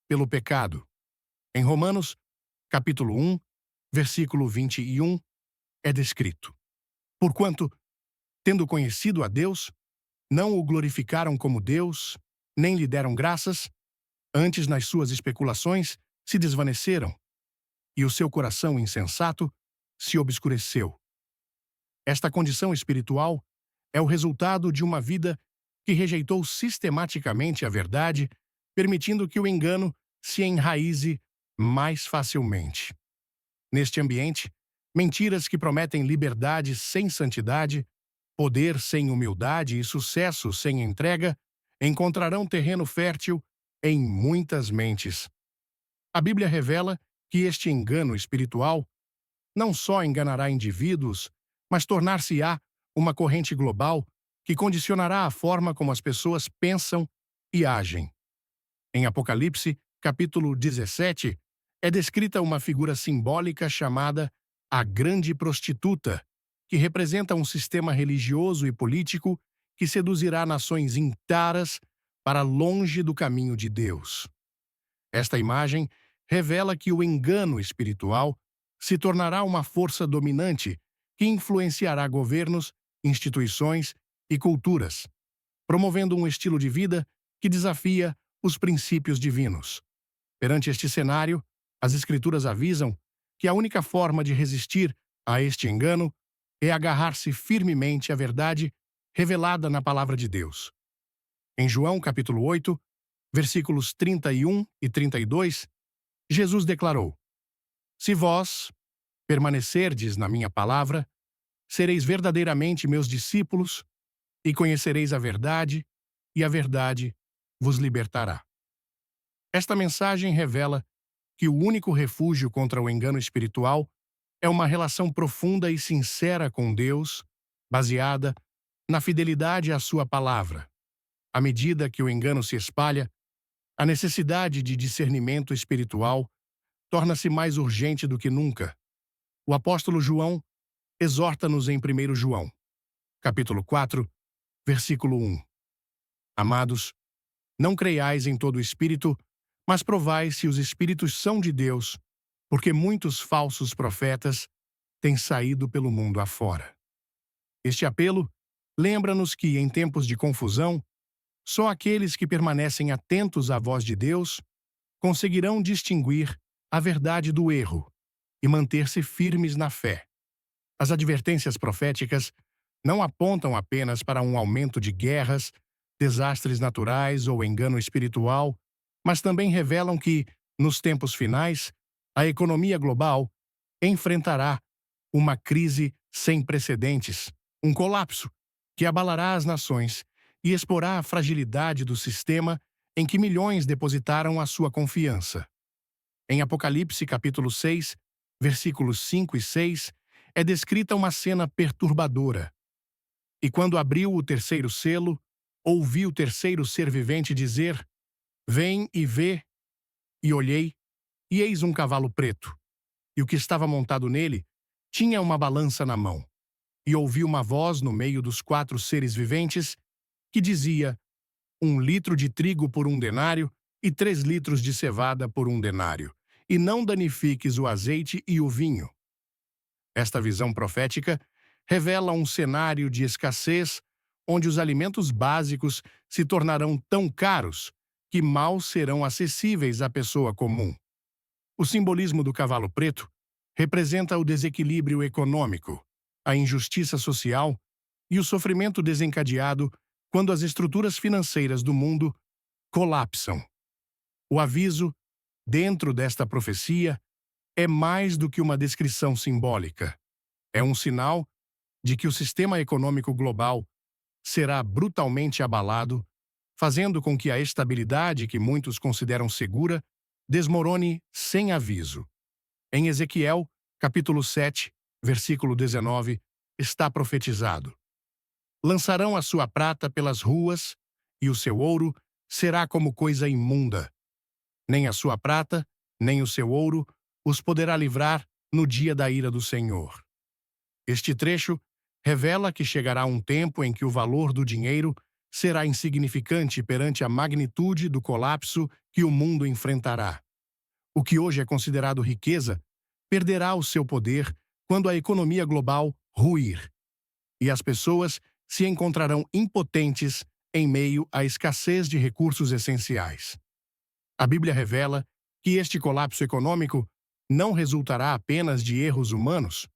pelo pecado. Em Romanos, capítulo 1, versículo 21, é descrito: Porquanto, tendo conhecido a Deus, não o glorificaram como Deus, nem lhe deram graças, antes nas suas especulações se desvaneceram, e o seu coração insensato se obscureceu. Esta condição espiritual é o resultado de uma vida que rejeitou sistematicamente a verdade, permitindo que o engano se enraize mais facilmente. Neste ambiente, mentiras que prometem liberdade sem santidade, poder sem humildade e sucesso sem entrega encontrarão terreno fértil em muitas mentes. A Bíblia revela que este engano espiritual não só enganará indivíduos, mas tornar-se-á uma corrente global que condicionará a forma como as pessoas pensam e agem. Em Apocalipse, capítulo 17, é descrita uma figura simbólica chamada a Grande Prostituta, que representa um sistema religioso e político que seduzirá nações inteiras para longe do caminho de Deus. Esta imagem revela que o engano espiritual se tornará uma força dominante que influenciará governos, instituições e culturas, promovendo um estilo de vida que desafia os princípios divinos. Perante este cenário, as Escrituras avisam que a única forma de resistir a este engano é agarrar-se firmemente à verdade revelada na Palavra de Deus. Em João capítulo 8, versículos 31 e 32, Jesus declarou: Se vós permanecerdes na minha palavra, sereis verdadeiramente meus discípulos e conhecereis a verdade, e a verdade vos libertará. Esta mensagem revela que o único refúgio contra o engano espiritual é uma relação profunda e sincera com Deus, baseada na fidelidade à sua palavra. À medida que o engano se espalha, a necessidade de discernimento espiritual torna-se mais urgente do que nunca. O apóstolo João exorta-nos em 1 João, capítulo 4, versículo 1. Amados, não creiais em todo espírito, mas provai se os espíritos são de Deus, porque muitos falsos profetas têm saído pelo mundo afora. Este apelo lembra-nos que, em tempos de confusão, só aqueles que permanecem atentos à voz de Deus conseguirão distinguir a verdade do erro e manter-se firmes na fé. As advertências proféticas não apontam apenas para um aumento de guerras, desastres naturais ou engano espiritual, mas também revelam que, nos tempos finais, a economia global enfrentará uma crise sem precedentes, um colapso que abalará as nações e exporá a fragilidade do sistema em que milhões depositaram a sua confiança. Em Apocalipse capítulo 6, versículos 5 e 6, é descrita uma cena perturbadora. E quando abriu o terceiro selo, ouvi o terceiro ser vivente dizer: Vem e vê. E olhei, e eis um cavalo preto. E o que estava montado nele tinha uma balança na mão. E ouvi uma voz no meio dos 4 seres viventes que dizia: 1 litro de trigo por 1 denário e 3 litros de cevada por 1 denário. E não danifiques o azeite e o vinho. Esta visão profética revela um cenário de escassez onde os alimentos básicos se tornarão tão caros que mal serão acessíveis à pessoa comum. O simbolismo do cavalo preto representa o desequilíbrio econômico, a injustiça social e o sofrimento desencadeado quando as estruturas financeiras do mundo colapsam. O aviso, dentro desta profecia, é mais do que uma descrição simbólica. É um sinal de que o sistema econômico global será brutalmente abalado, fazendo com que a estabilidade que muitos consideram segura desmorone sem aviso. Em Ezequiel, capítulo 7, versículo 19, está profetizado: Lançarão a sua prata pelas ruas, e o seu ouro será como coisa imunda, Nem a sua prata, nem o seu ouro os poderá livrar no dia da ira do Senhor. Este trecho revela que chegará um tempo em que o valor do dinheiro será insignificante perante a magnitude do colapso que o mundo enfrentará. O que hoje é considerado riqueza perderá o seu poder quando a economia global ruir, e as pessoas se encontrarão impotentes em meio à escassez de recursos essenciais. A Bíblia revela que este colapso econômico não resultará apenas de erros humanos,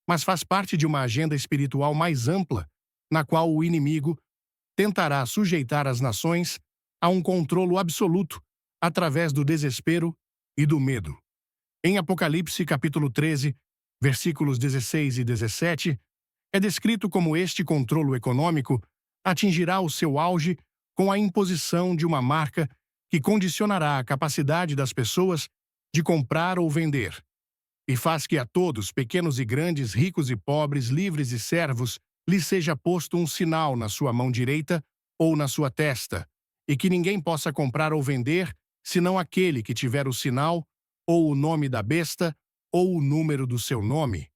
mas faz parte de uma agenda espiritual mais ampla, na qual o inimigo tentará sujeitar as nações a um controlo absoluto através do desespero e do medo. Em Apocalipse capítulo 13, versículos 16 e 17, é descrito como este controlo econômico atingirá o seu auge com a imposição de uma marca que condicionará a capacidade das pessoas de comprar ou vender, e faz que a todos, pequenos e grandes, ricos e pobres, livres e servos, lhe seja posto um sinal na sua mão direita ou na sua testa, e que ninguém possa comprar ou vender, senão aquele que tiver o sinal, ou o nome da besta, ou o número do seu nome.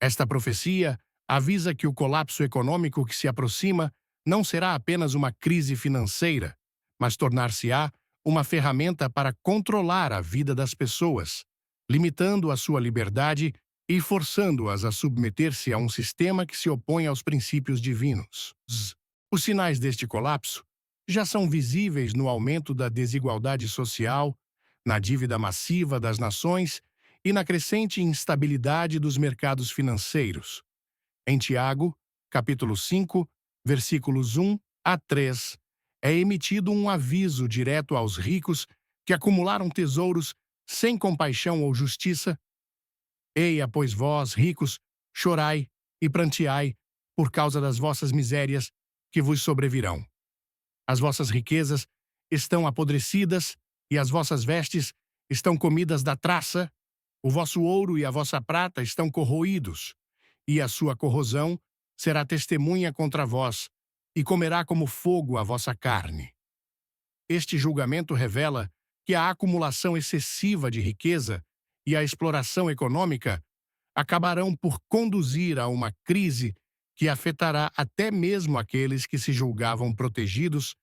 Esta profecia avisa que o colapso econômico que se aproxima não será apenas uma crise financeira, mas tornar-se-á uma ferramenta para controlar a vida das pessoas, limitando a sua liberdade e forçando-as a submeter-se a um sistema que se opõe aos princípios divinos. Os sinais deste colapso já são visíveis no aumento da desigualdade social, na dívida massiva das nações e na crescente instabilidade dos mercados financeiros. Em Tiago, capítulo 5, versículos 1 a 3, é emitido um aviso direto aos ricos que acumularam tesouros sem compaixão ou justiça. Eia, pois vós, ricos, chorai e pranteai por causa das vossas misérias que vos sobrevirão. As vossas riquezas estão apodrecidas e as vossas vestes estão comidas da traça. O vosso ouro e a vossa prata estão corroídos, e a sua corrosão será testemunha contra vós, e comerá como fogo a vossa carne. Este julgamento revela que a acumulação excessiva de riqueza e a exploração econômica acabarão por conduzir a uma crise que afetará até mesmo aqueles que se julgavam protegidos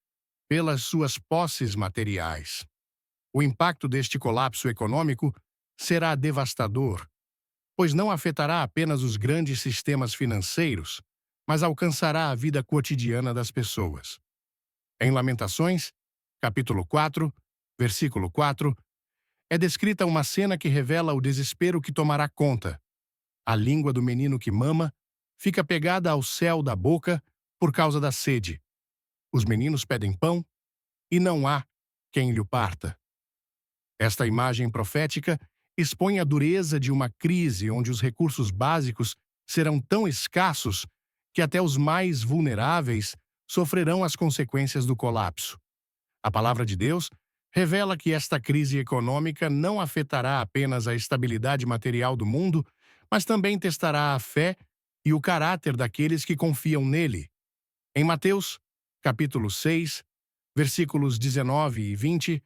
pelas suas posses materiais. O impacto deste colapso econômico será devastador, pois não afetará apenas os grandes sistemas financeiros, mas alcançará a vida cotidiana das pessoas. Em Lamentações, capítulo 4, versículo 4, é descrita uma cena que revela o desespero que tomará conta. A língua do menino que mama fica pegada ao céu da boca por causa da sede. Os meninos pedem pão e não há quem lhe o parta. Esta imagem profética expõe a dureza de uma crise onde os recursos básicos serão tão escassos que até os mais vulneráveis sofrerão as consequências do colapso. A palavra de Deus revela que esta crise econômica não afetará apenas a estabilidade material do mundo, mas também testará a fé e o caráter daqueles que confiam nele. Em Mateus, capítulo 6, versículos 19 e 20,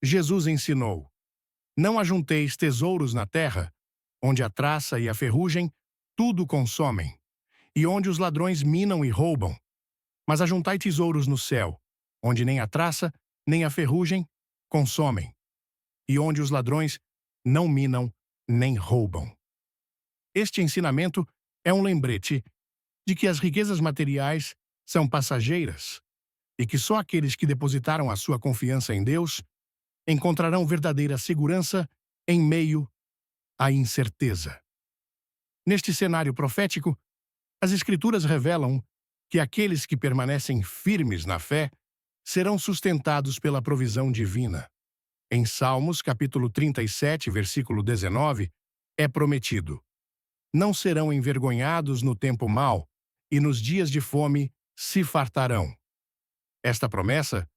Jesus ensinou: Não ajunteis tesouros na terra, onde a traça e a ferrugem tudo consomem, e onde os ladrões minam e roubam. Mas ajuntai tesouros no céu, onde nem a traça, nem a ferrugem consomem, e onde os ladrões não minam nem roubam. Este ensinamento é um lembrete de que as riquezas materiais são passageiras e que só aqueles que depositaram a sua confiança em Deus encontrarão verdadeira segurança em meio à incerteza. Neste cenário profético, as Escrituras revelam que aqueles que permanecem firmes na fé serão sustentados pela provisão divina. Em Salmos, capítulo 37, versículo 19, é prometido: Não serão envergonhados no tempo mau, e nos dias de fome se fartarão. Esta promessa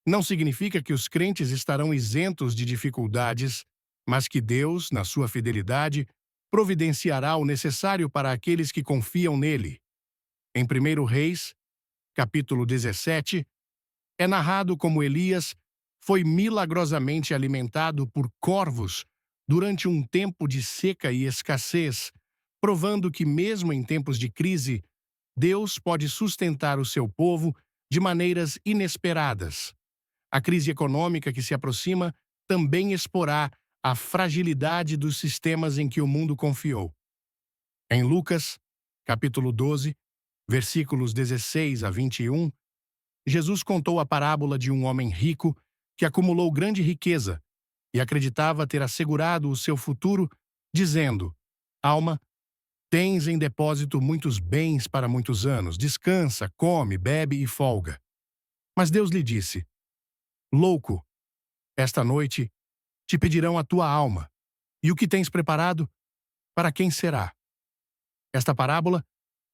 não significa que os crentes estarão isentos de dificuldades, mas que Deus, na sua fidelidade, providenciará o necessário para aqueles que confiam nele. Em 1 Reis, capítulo 17, é narrado como Elias foi milagrosamente alimentado por corvos durante um tempo de seca e escassez, provando que, mesmo em tempos de crise, Deus pode sustentar o seu povo de maneiras inesperadas. A crise econômica que se aproxima também exporá a fragilidade dos sistemas em que o mundo confiou. Em Lucas, capítulo 12, versículos 16 a 21, Jesus contou a parábola de um homem rico que acumulou grande riqueza e acreditava ter assegurado o seu futuro, dizendo: Alma, tens em depósito muitos bens para muitos anos, descansa, come, bebe e folga. Mas Deus lhe disse: Louco, esta noite te pedirão a tua alma, e o que tens preparado, para quem será? Esta parábola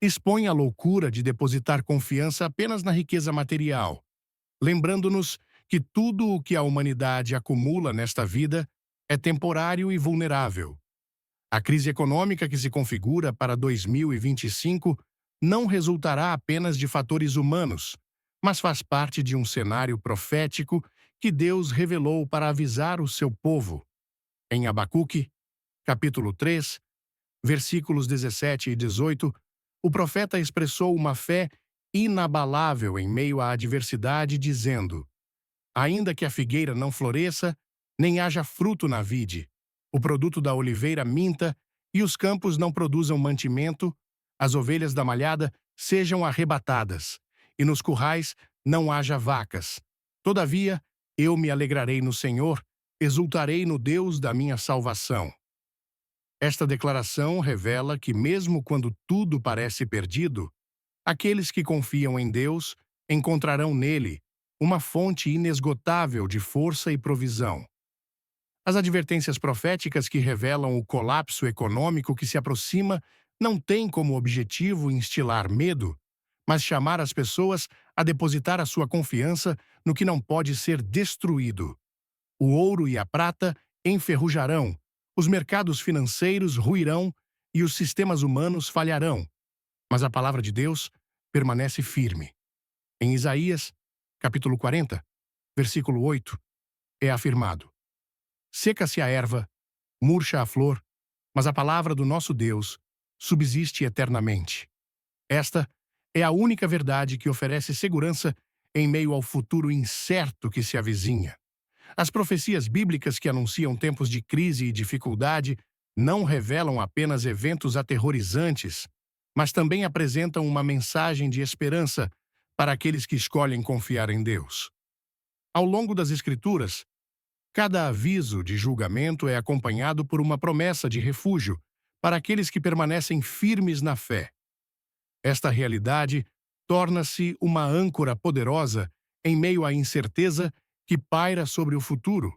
expõe a loucura de depositar confiança apenas na riqueza material, lembrando-nos que tudo o que a humanidade acumula nesta vida é temporário e vulnerável. A crise econômica que se configura para 2025 não resultará apenas de fatores humanos, mas faz parte de um cenário profético que Deus revelou para avisar o seu povo. Em Abacuque, capítulo 3, versículos 17 e 18, o profeta expressou uma fé inabalável em meio à adversidade, dizendo: Ainda que a figueira não floresça, nem haja fruto na vide, o produto da oliveira minta, e os campos não produzam mantimento, as ovelhas da malhada sejam arrebatadas, e nos currais não haja vacas. Todavia, eu me alegrarei no Senhor, exultarei no Deus da minha salvação. Esta declaração revela que, mesmo quando tudo parece perdido, aqueles que confiam em Deus encontrarão nele uma fonte inesgotável de força e provisão. As advertências proféticas que revelam o colapso econômico que se aproxima não têm como objetivo instilar medo, mas chamar as pessoas a depositar a sua confiança no que não pode ser destruído. O ouro e a prata enferrujarão, os mercados financeiros ruirão e os sistemas humanos falharão, mas a palavra de Deus permanece firme. Em Isaías, capítulo 40, versículo 8, é afirmado: Seca-se a erva, murcha a flor, mas a palavra do nosso Deus subsiste eternamente. Esta é a única verdade que oferece segurança em meio ao futuro incerto que se avizinha. As profecias bíblicas que anunciam tempos de crise e dificuldade não revelam apenas eventos aterrorizantes, mas também apresentam uma mensagem de esperança para aqueles que escolhem confiar em Deus. Ao longo das Escrituras, cada aviso de julgamento é acompanhado por uma promessa de refúgio para aqueles que permanecem firmes na fé. Esta realidade torna-se uma âncora poderosa em meio à incerteza que paira sobre o futuro,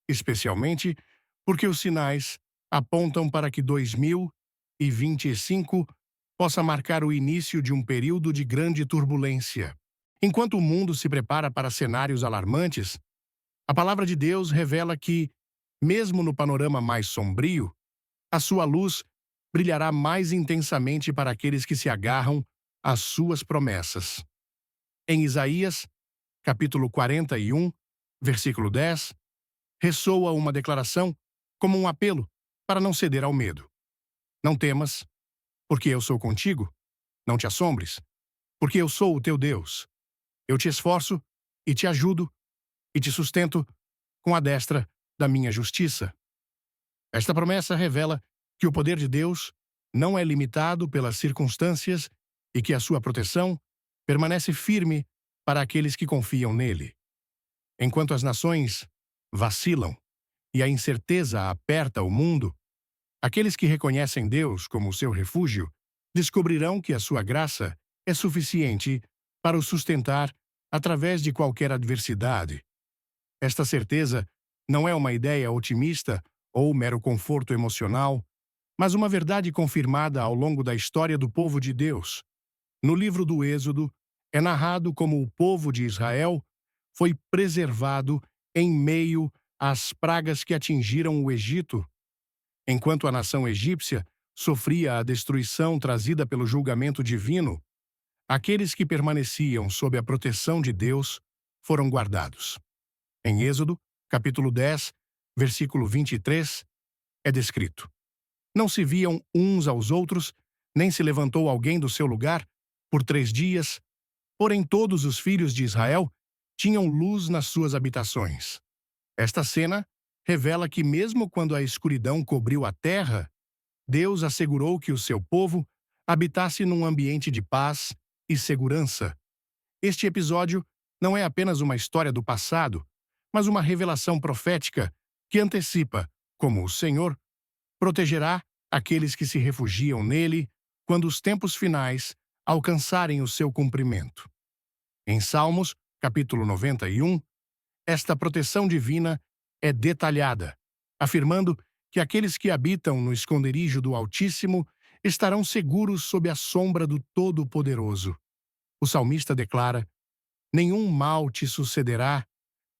especialmente porque os sinais apontam para que 2025 possa marcar o início de um período de grande turbulência. Enquanto o mundo se prepara para cenários alarmantes, a palavra de Deus revela que, mesmo no panorama mais sombrio, a sua luz brilhará mais intensamente para aqueles que se agarram às suas promessas. Em Isaías, capítulo 41, versículo 10, ressoa uma declaração como um apelo para não ceder ao medo. Não temas, porque eu sou contigo. Não te assombres, porque eu sou o teu Deus. Eu te esforço e te ajudo e te sustento com a destra da minha justiça. Esta promessa revela que o poder de Deus não é limitado pelas circunstâncias e que a sua proteção permanece firme para aqueles que confiam nele. Enquanto as nações vacilam e a incerteza aperta o mundo, aqueles que reconhecem Deus como seu refúgio descobrirão que a sua graça é suficiente para o sustentar através de qualquer adversidade. Esta certeza não é uma ideia otimista ou mero conforto emocional, mas uma verdade confirmada ao longo da história do povo de Deus. No livro do Êxodo, é narrado como o povo de Israel foi preservado em meio às pragas que atingiram o Egito. Enquanto a nação egípcia sofria a destruição trazida pelo julgamento divino, aqueles que permaneciam sob a proteção de Deus foram guardados. Em Êxodo, capítulo 10, versículo 23, é descrito: Não se viam uns aos outros, nem se levantou alguém do seu lugar por 3 dias, porém todos os filhos de Israel tinham luz nas suas habitações. Esta cena revela que mesmo quando a escuridão cobriu a terra, Deus assegurou que o seu povo habitasse num ambiente de paz e segurança. Este episódio não é apenas uma história do passado, mas uma revelação profética que antecipa como o Senhor protegerá aqueles que se refugiam nele quando os tempos finais alcançarem o seu cumprimento. Em Salmos, capítulo 91, esta proteção divina é detalhada, afirmando que aqueles que habitam no esconderijo do Altíssimo estarão seguros sob a sombra do Todo-Poderoso. O salmista declara: Nenhum mal te sucederá,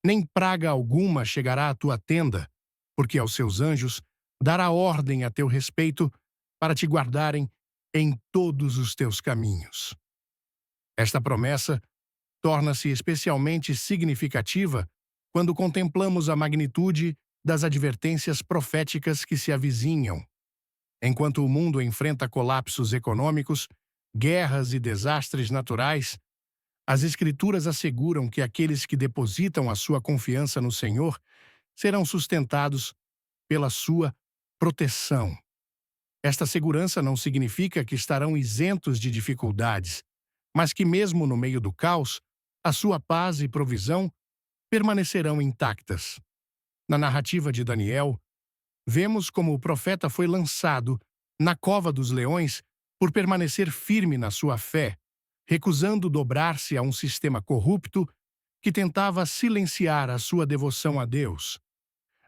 nem praga alguma chegará à tua tenda, porque aos seus anjos dará ordem a teu respeito para te guardarem em todos os teus caminhos. Esta promessa torna-se especialmente significativa quando contemplamos a magnitude das advertências proféticas que se avizinham. Enquanto o mundo enfrenta colapsos econômicos, guerras e desastres naturais, as Escrituras asseguram que aqueles que depositam a sua confiança no Senhor serão sustentados pela sua proteção. Esta segurança não significa que estarão isentos de dificuldades, mas que mesmo no meio do caos, a sua paz e provisão permanecerão intactas. Na narrativa de Daniel, vemos como o profeta foi lançado na cova dos leões por permanecer firme na sua fé, recusando dobrar-se a um sistema corrupto que tentava silenciar a sua devoção a Deus.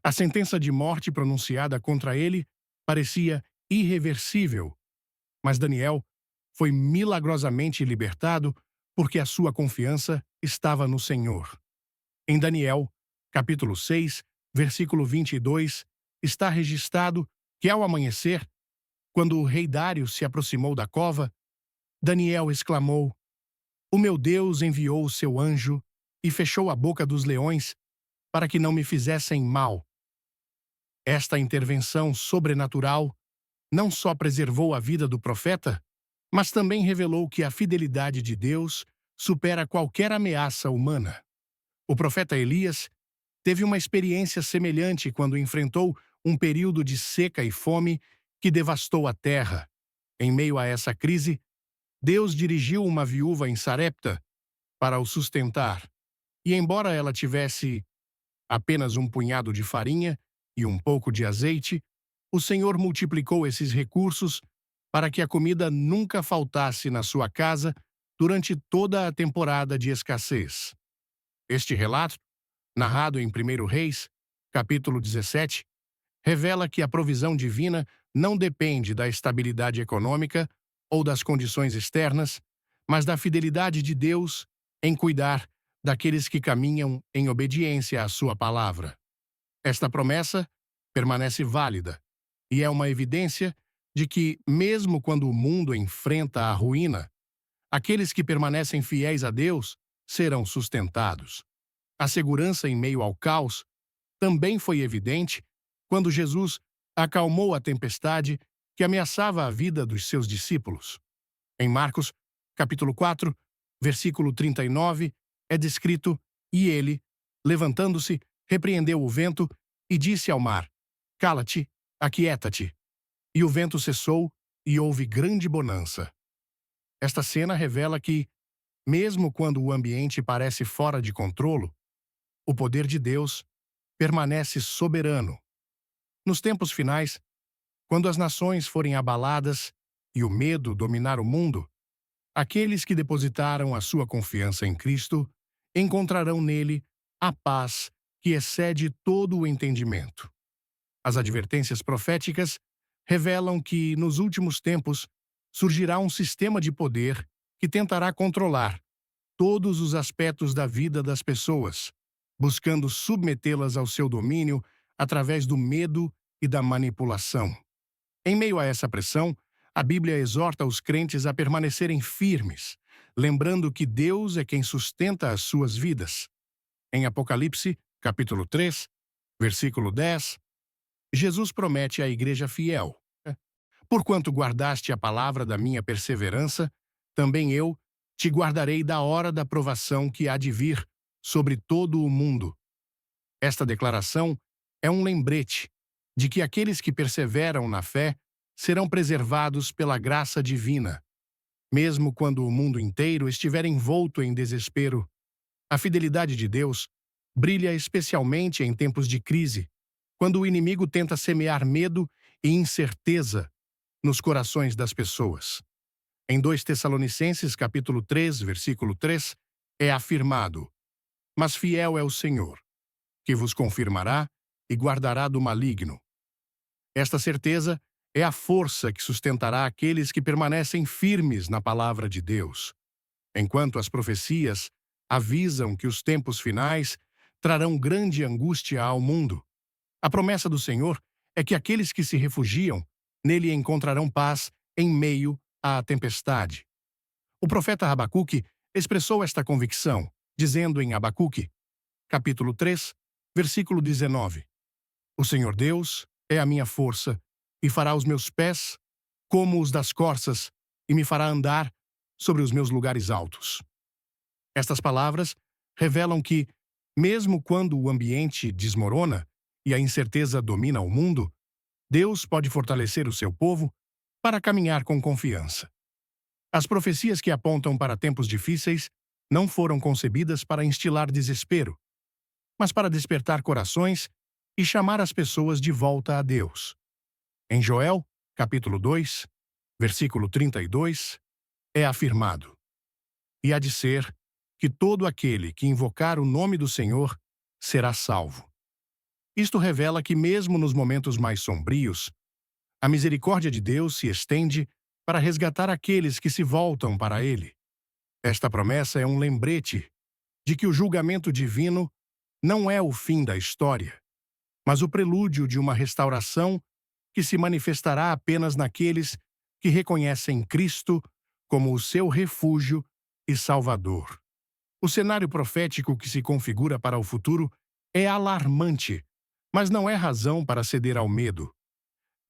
A sentença de morte pronunciada contra ele parecia irreversível, mas Daniel foi milagrosamente libertado porque a sua confiança estava no Senhor. Em Daniel, capítulo 6, versículo 22, está registrado que ao amanhecer, quando o rei Dário se aproximou da cova, Daniel exclamou: O meu Deus enviou o seu anjo e fechou a boca dos leões para que não me fizessem mal. Esta intervenção sobrenatural não só preservou a vida do profeta, mas também revelou que a fidelidade de Deus supera qualquer ameaça humana. O profeta Elias teve uma experiência semelhante quando enfrentou um período de seca e fome que devastou a terra. Em meio a essa crise, Deus dirigiu uma viúva em Sarepta para o sustentar, e embora ela tivesse apenas um punhado de farinha e um pouco de azeite, o Senhor multiplicou esses recursos para que a comida nunca faltasse na sua casa durante toda a temporada de escassez. Este relato, narrado em 1 Reis, capítulo 17, revela que a provisão divina não depende da estabilidade econômica ou das condições externas, mas da fidelidade de Deus em cuidar daqueles que caminham em obediência à sua palavra. Esta promessa permanece válida e é uma evidência de que, mesmo quando o mundo enfrenta a ruína, aqueles que permanecem fiéis a Deus serão sustentados. A segurança em meio ao caos também foi evidente quando Jesus acalmou a tempestade que ameaçava a vida dos seus discípulos. Em Marcos, capítulo 4, versículo 39, é descrito: E ele, levantando-se, repreendeu o vento e disse ao mar: Cala-te, aquieta-te. E o vento cessou e houve grande bonança. Esta cena revela que, mesmo quando o ambiente parece fora de controle, o poder de Deus permanece soberano. Nos tempos finais, quando as nações forem abaladas e o medo dominar o mundo, aqueles que depositaram a sua confiança em Cristo encontrarão nele a paz que excede todo o entendimento. As advertências proféticas revelam que, nos últimos tempos, surgirá um sistema de poder que tentará controlar todos os aspectos da vida das pessoas, buscando submetê-las ao seu domínio através do medo e da manipulação. Em meio a essa pressão, a Bíblia exorta os crentes a permanecerem firmes, lembrando que Deus é quem sustenta as suas vidas. Em Apocalipse, capítulo 3, versículo 10, Jesus promete à igreja fiel: Porquanto guardaste a palavra da minha perseverança, também eu te guardarei da hora da provação que há de vir sobre todo o mundo. Esta declaração é um lembrete de que aqueles que perseveram na fé serão preservados pela graça divina. Mesmo quando o mundo inteiro estiver envolto em desespero, a fidelidade de Deus brilha especialmente em tempos de crise, quando o inimigo tenta semear medo e incerteza nos corações das pessoas. Em 2 Tessalonicenses, capítulo 3, versículo 3, é afirmado: Mas fiel é o Senhor, que vos confirmará e guardará do maligno. Esta certeza é a força que sustentará aqueles que permanecem firmes na palavra de Deus, enquanto as profecias avisam que os tempos finais trarão grande angústia ao mundo. A promessa do Senhor é que aqueles que se refugiam nele encontrarão paz em meio à tempestade. O profeta Abacuque expressou esta convicção, dizendo em Abacuque, capítulo 3, versículo 19: O Senhor Deus é a minha força, e fará os meus pés como os das corças, e me fará andar sobre os meus lugares altos. Estas palavras revelam que, mesmo quando o ambiente desmorona e a incerteza domina o mundo, Deus pode fortalecer o seu povo para caminhar com confiança. As profecias que apontam para tempos difíceis não foram concebidas para instilar desespero, mas para despertar corações e chamar as pessoas de volta a Deus. Em Joel, capítulo 2, versículo 32, é afirmado: E há de ser que todo aquele que invocar o nome do Senhor será salvo. Isto revela que, mesmo nos momentos mais sombrios, a misericórdia de Deus se estende para resgatar aqueles que se voltam para Ele. Esta promessa é um lembrete de que o julgamento divino não é o fim da história, mas o prelúdio de uma restauração que se manifestará apenas naqueles que reconhecem Cristo como o seu refúgio e Salvador. O cenário profético que se configura para o futuro é alarmante, mas não é razão para ceder ao medo.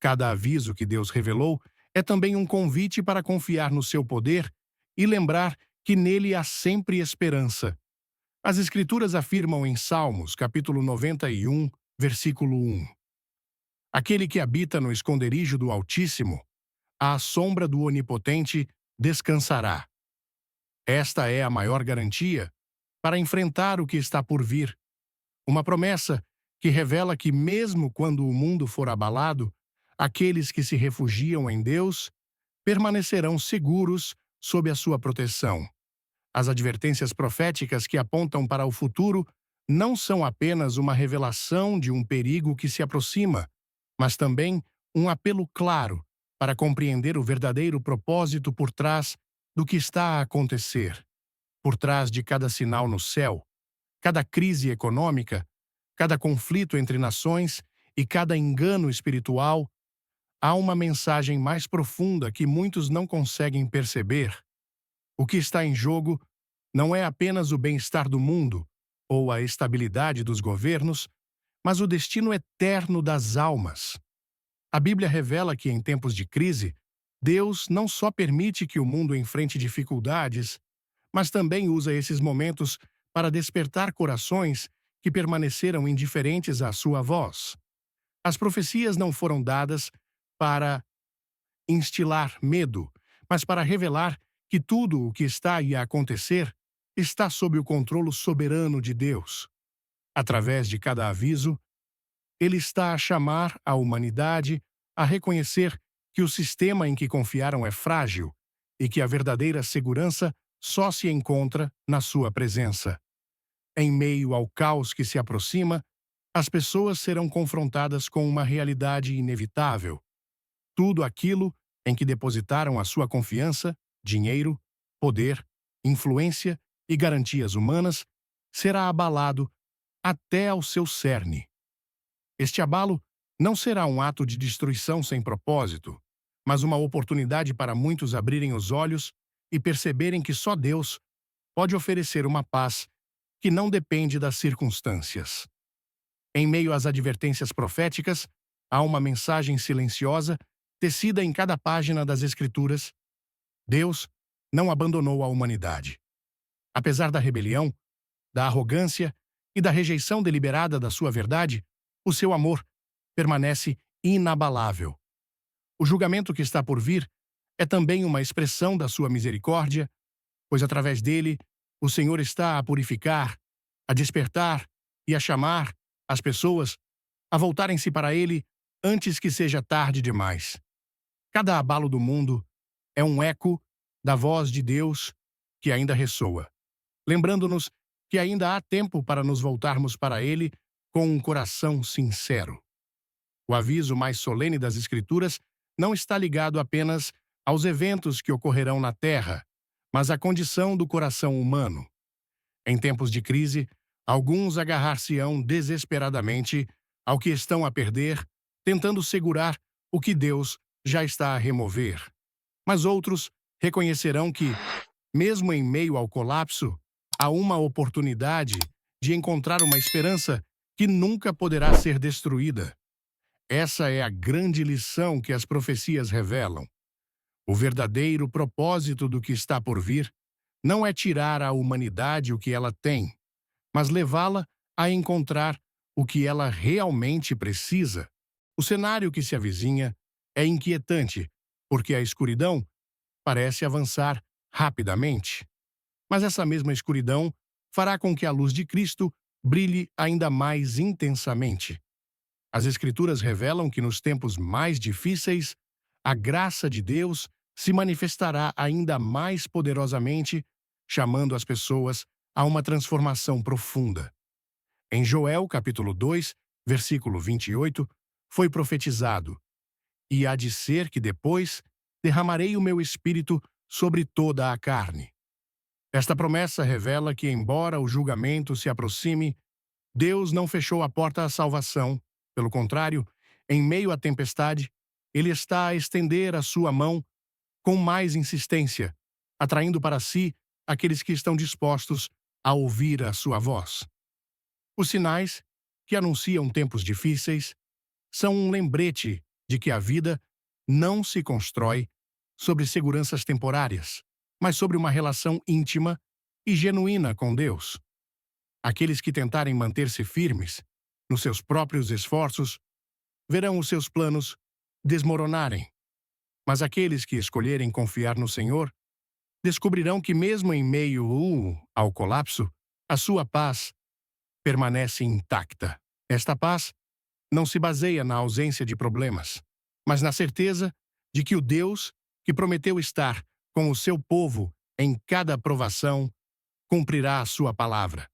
Cada aviso que Deus revelou é também um convite para confiar no seu poder e lembrar que nele há sempre esperança. As Escrituras afirmam em Salmos, capítulo 91, versículo 1: Aquele que habita no esconderijo do Altíssimo, à sombra do Onipotente, descansará. Esta é a maior garantia para enfrentar o que está por vir. Uma promessa que revela que, mesmo quando o mundo for abalado, aqueles que se refugiam em Deus permanecerão seguros sob a sua proteção. As advertências proféticas que apontam para o futuro não são apenas uma revelação de um perigo que se aproxima, mas também um apelo claro para compreender o verdadeiro propósito por trás do que está a acontecer. Por trás de cada sinal no céu, cada crise econômica, cada conflito entre nações e cada engano espiritual, há uma mensagem mais profunda que muitos não conseguem perceber. O que está em jogo não é apenas o bem-estar do mundo ou a estabilidade dos governos, mas o destino eterno das almas. A Bíblia revela que, em tempos de crise, Deus não só permite que o mundo enfrente dificuldades, mas também usa esses momentos para despertar corações que permaneceram indiferentes à sua voz. As profecias não foram dadas para instilar medo, mas para revelar que tudo o que está a acontecer está sob o controle soberano de Deus. Através de cada aviso, Ele está a chamar a humanidade a reconhecer que o sistema em que confiaram é frágil e que a verdadeira segurança só se encontra na sua presença. Em meio ao caos que se aproxima, as pessoas serão confrontadas com uma realidade inevitável. Tudo aquilo em que depositaram a sua confiança, dinheiro, poder, influência e garantias humanas, será abalado até ao seu cerne. Este abalo não será um ato de destruição sem propósito, mas uma oportunidade para muitos abrirem os olhos e perceberem que só Deus pode oferecer uma paz que não depende das circunstâncias. Em meio às advertências proféticas, há uma mensagem silenciosa tecida em cada página das Escrituras. Deus não abandonou a humanidade. Apesar da rebelião, da arrogância e da rejeição deliberada da sua verdade, o seu amor permanece inabalável. O julgamento que está por vir é também uma expressão da sua misericórdia, pois através dele o Senhor está a purificar, a despertar e a chamar as pessoas a voltarem-se para ele antes que seja tarde demais. Cada abalo do mundo é um eco da voz de Deus que ainda ressoa, lembrando-nos que ainda há tempo para nos voltarmos para ele com um coração sincero. O aviso mais solene das Escrituras não está ligado apenas aos eventos que ocorrerão na Terra, mas à condição do coração humano. Em tempos de crise, alguns agarrar-se-ão desesperadamente ao que estão a perder, tentando segurar o que Deus já está a remover. Mas outros reconhecerão que, mesmo em meio ao colapso, há uma oportunidade de encontrar uma esperança que nunca poderá ser destruída. Essa é a grande lição que as profecias revelam. O verdadeiro propósito do que está por vir não é tirar à humanidade o que ela tem, mas levá-la a encontrar o que ela realmente precisa. O cenário que se avizinha é inquietante, porque a escuridão parece avançar rapidamente. Mas essa mesma escuridão fará com que a luz de Cristo brilhe ainda mais intensamente. As Escrituras revelam que nos tempos mais difíceis, a graça de Deus se manifestará ainda mais poderosamente, chamando as pessoas a uma transformação profunda. Em Joel, capítulo 2, versículo 28, foi profetizado: "E há de ser que depois derramarei o meu espírito sobre toda a carne." Esta promessa revela que, embora o julgamento se aproxime, Deus não fechou a porta à salvação. Pelo contrário, em meio à tempestade, Ele está a estender a sua mão com mais insistência, atraindo para si aqueles que estão dispostos a ouvir a sua voz. Os sinais, que anunciam tempos difíceis, são um lembrete de que a vida não se constrói sobre seguranças temporárias, mas sobre uma relação íntima e genuína com Deus. Aqueles que tentarem manter-se firmes nos seus próprios esforços verão os seus planos desmoronarem. Mas aqueles que escolherem confiar no Senhor descobrirão que, mesmo em meio ao colapso, a sua paz permanece intacta. Esta paz não se baseia na ausência de problemas, mas na certeza de que o Deus que prometeu estar com o seu povo em cada provação cumprirá a sua palavra.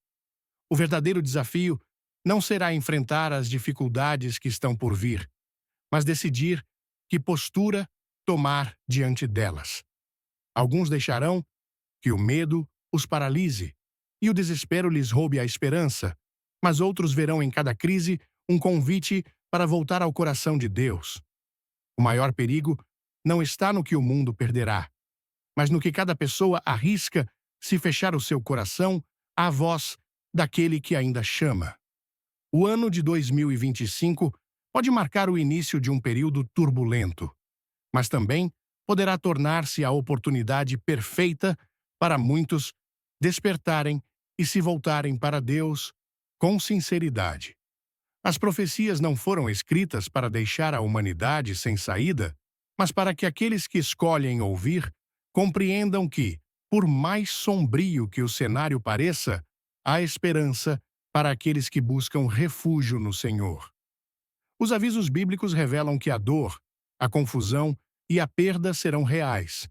O verdadeiro desafio não será enfrentar as dificuldades que estão por vir, mas decidir que postura tomar diante delas. Alguns deixarão que o medo os paralise e o desespero lhes roube a esperança, mas outros verão em cada crise um convite para voltar ao coração de Deus. O maior perigo não está no que o mundo perderá, mas no que cada pessoa arrisca se fechar o seu coração à voz daquele que ainda chama. O ano de 2025 pode marcar o início de um período turbulento, mas também poderá tornar-se a oportunidade perfeita para muitos despertarem e se voltarem para Deus com sinceridade. As profecias não foram escritas para deixar a humanidade sem saída, mas para que aqueles que escolhem ouvir compreendam que, por mais sombrio que o cenário pareça, há esperança para aqueles que buscam refúgio no Senhor. Os avisos bíblicos revelam que a dor, a confusão e a perda serão reais,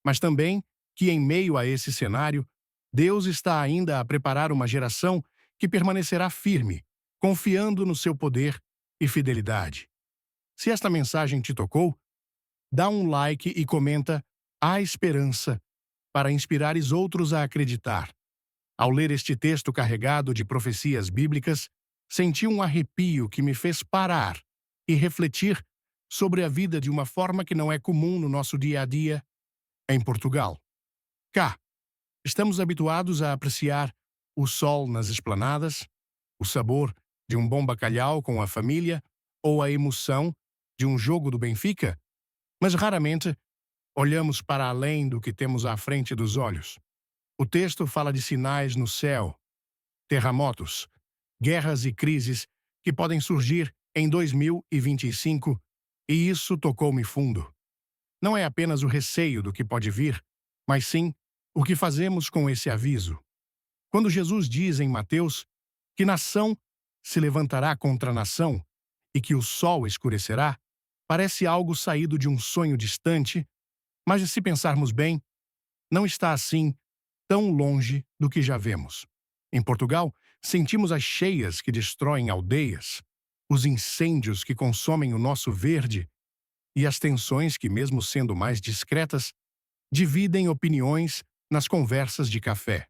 mas também que, em meio a esse cenário, Deus está ainda a preparar uma geração que permanecerá firme, confiando no seu poder e fidelidade. Se esta mensagem te tocou, dá um like e comenta "Há esperança" para inspirares outros a acreditar. Ao ler este texto carregado de profecias bíblicas, senti um arrepio que me fez parar e refletir sobre a vida de uma forma que não é comum no nosso dia a dia em Portugal. Cá, estamos habituados a apreciar o sol nas esplanadas, o sabor de um bom bacalhau com a família ou a emoção de um jogo do Benfica, mas raramente olhamos para além do que temos à frente dos olhos. O texto fala de sinais no céu, terremotos, guerras e crises que podem surgir em 2025, e isso tocou-me fundo. Não é apenas o receio do que pode vir, mas sim o que fazemos com esse aviso. Quando Jesus diz em Mateus que nação se levantará contra nação e que o sol escurecerá, parece algo saído de um sonho distante, mas se pensarmos bem, não está assim tão longe do que já vemos. Em Portugal, sentimos as cheias que destroem aldeias, os incêndios que consomem o nosso verde e as tensões que, mesmo sendo mais discretas, dividem opiniões nas conversas de café.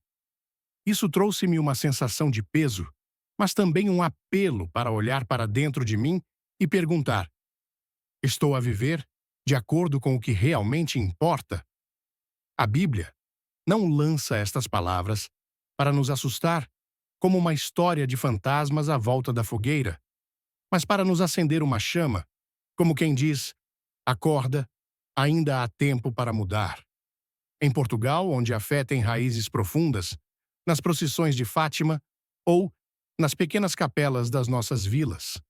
Isso trouxe-me uma sensação de peso, mas também um apelo para olhar para dentro de mim e perguntar: estou a viver de acordo com o que realmente importa? A Bíblia não lança estas palavras para nos assustar como uma história de fantasmas à volta da fogueira, mas para nos acender uma chama, como quem diz: acorda, ainda há tempo para mudar. Em Portugal, onde a fé tem raízes profundas, nas procissões de Fátima ou nas pequenas capelas das nossas vilas,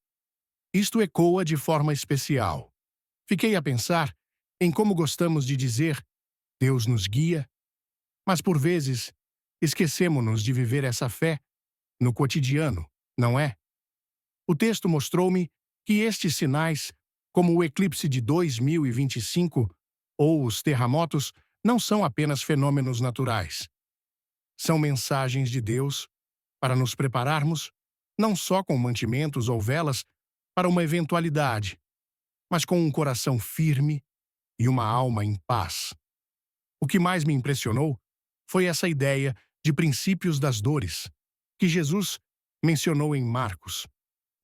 isto ecoa de forma especial. Fiquei a pensar em como gostamos de dizer: Deus nos guia, mas por vezes esquecemo-nos de viver essa fé no cotidiano, não é? O texto mostrou-me que estes sinais, como o eclipse de 2025 ou os terremotos, não são apenas fenômenos naturais. São mensagens de Deus para nos prepararmos, não só com mantimentos ou velas, para uma eventualidade, mas com um coração firme e uma alma em paz. O que mais me impressionou foi essa ideia de princípios das dores, que Jesus mencionou em Marcos.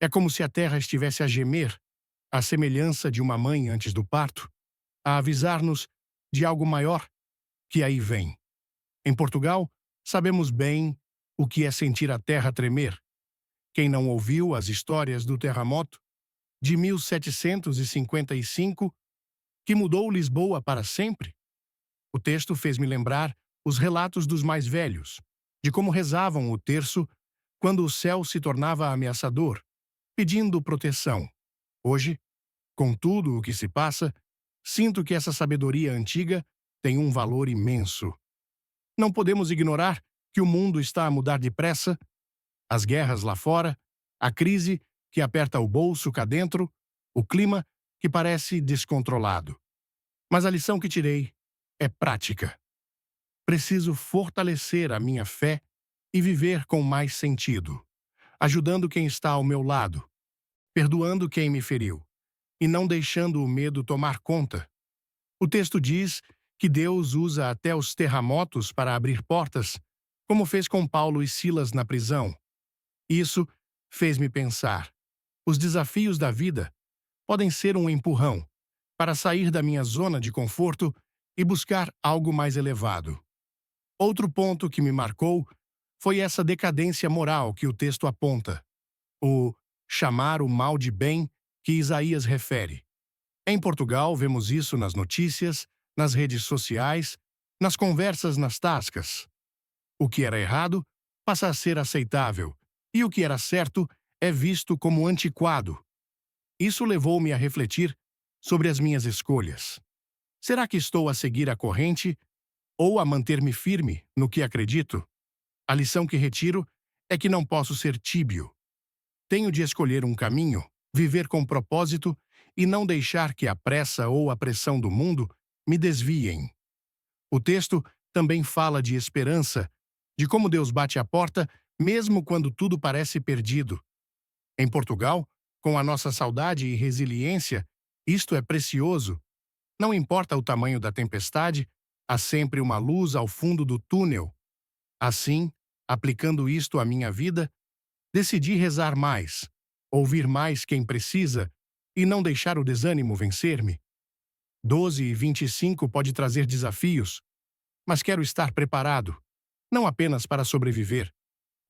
É como se a terra estivesse a gemer, à semelhança de uma mãe antes do parto, a avisar-nos de algo maior que aí vem. Em Portugal, sabemos bem o que é sentir a terra tremer. Quem não ouviu as histórias do terremoto de 1755, que mudou Lisboa para sempre? O texto fez-me lembrar os relatos dos mais velhos, de como rezavam o terço quando o céu se tornava ameaçador, pedindo proteção. Hoje, com tudo o que se passa, sinto que essa sabedoria antiga tem um valor imenso. Não podemos ignorar que o mundo está a mudar depressa, as guerras lá fora, a crise que aperta o bolso cá dentro, o clima que parece descontrolado. Mas a lição que tirei é prática. Preciso fortalecer a minha fé e viver com mais sentido, ajudando quem está ao meu lado, perdoando quem me feriu e não deixando o medo tomar conta. O texto diz que Deus usa até os terremotos para abrir portas, como fez com Paulo e Silas na prisão. Isso fez-me pensar: os desafios da vida podem ser um empurrão para sair da minha zona de conforto e buscar algo mais elevado. Outro ponto que me marcou foi essa decadência moral que o texto aponta, o chamar o mal de bem que Isaías refere. Em Portugal, vemos isso nas notícias, nas redes sociais, nas conversas nas tascas. O que era errado passa a ser aceitável, e o que era certo é visto como antiquado. Isso levou-me a refletir sobre as minhas escolhas. Será que estou a seguir a corrente ou a manter-me firme no que acredito? A lição que retiro é que não posso ser tíbio. Tenho de escolher um caminho, viver com propósito e não deixar que a pressa ou a pressão do mundo me desviem. O texto também fala de esperança, de como Deus bate a porta mesmo quando tudo parece perdido. Em Portugal, com a nossa saudade e resiliência, isto é precioso. Não importa o tamanho da tempestade, há sempre uma luz ao fundo do túnel. Assim, aplicando isto à minha vida, decidi rezar mais, ouvir mais quem precisa e não deixar o desânimo vencer-me. 12 e 25 pode trazer desafios, mas quero estar preparado, não apenas para sobreviver,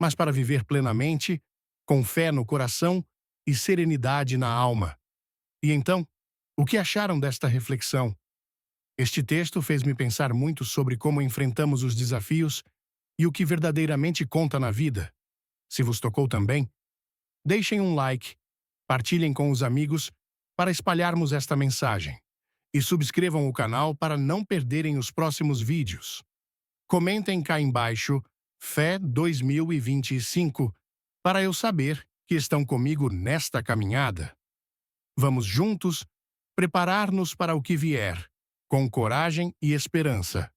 mas para viver plenamente, com fé no coração e serenidade na alma. E então, o que acharam desta reflexão? Este texto fez-me pensar muito sobre como enfrentamos os desafios e o que verdadeiramente conta na vida. Se vos tocou também, deixem um like, partilhem com os amigos para espalharmos esta mensagem e subscrevam o canal para não perderem os próximos vídeos. Comentem cá embaixo Fé 2025 para eu saber que estão comigo nesta caminhada. Vamos juntos preparar-nos para o que vier, com coragem e esperança.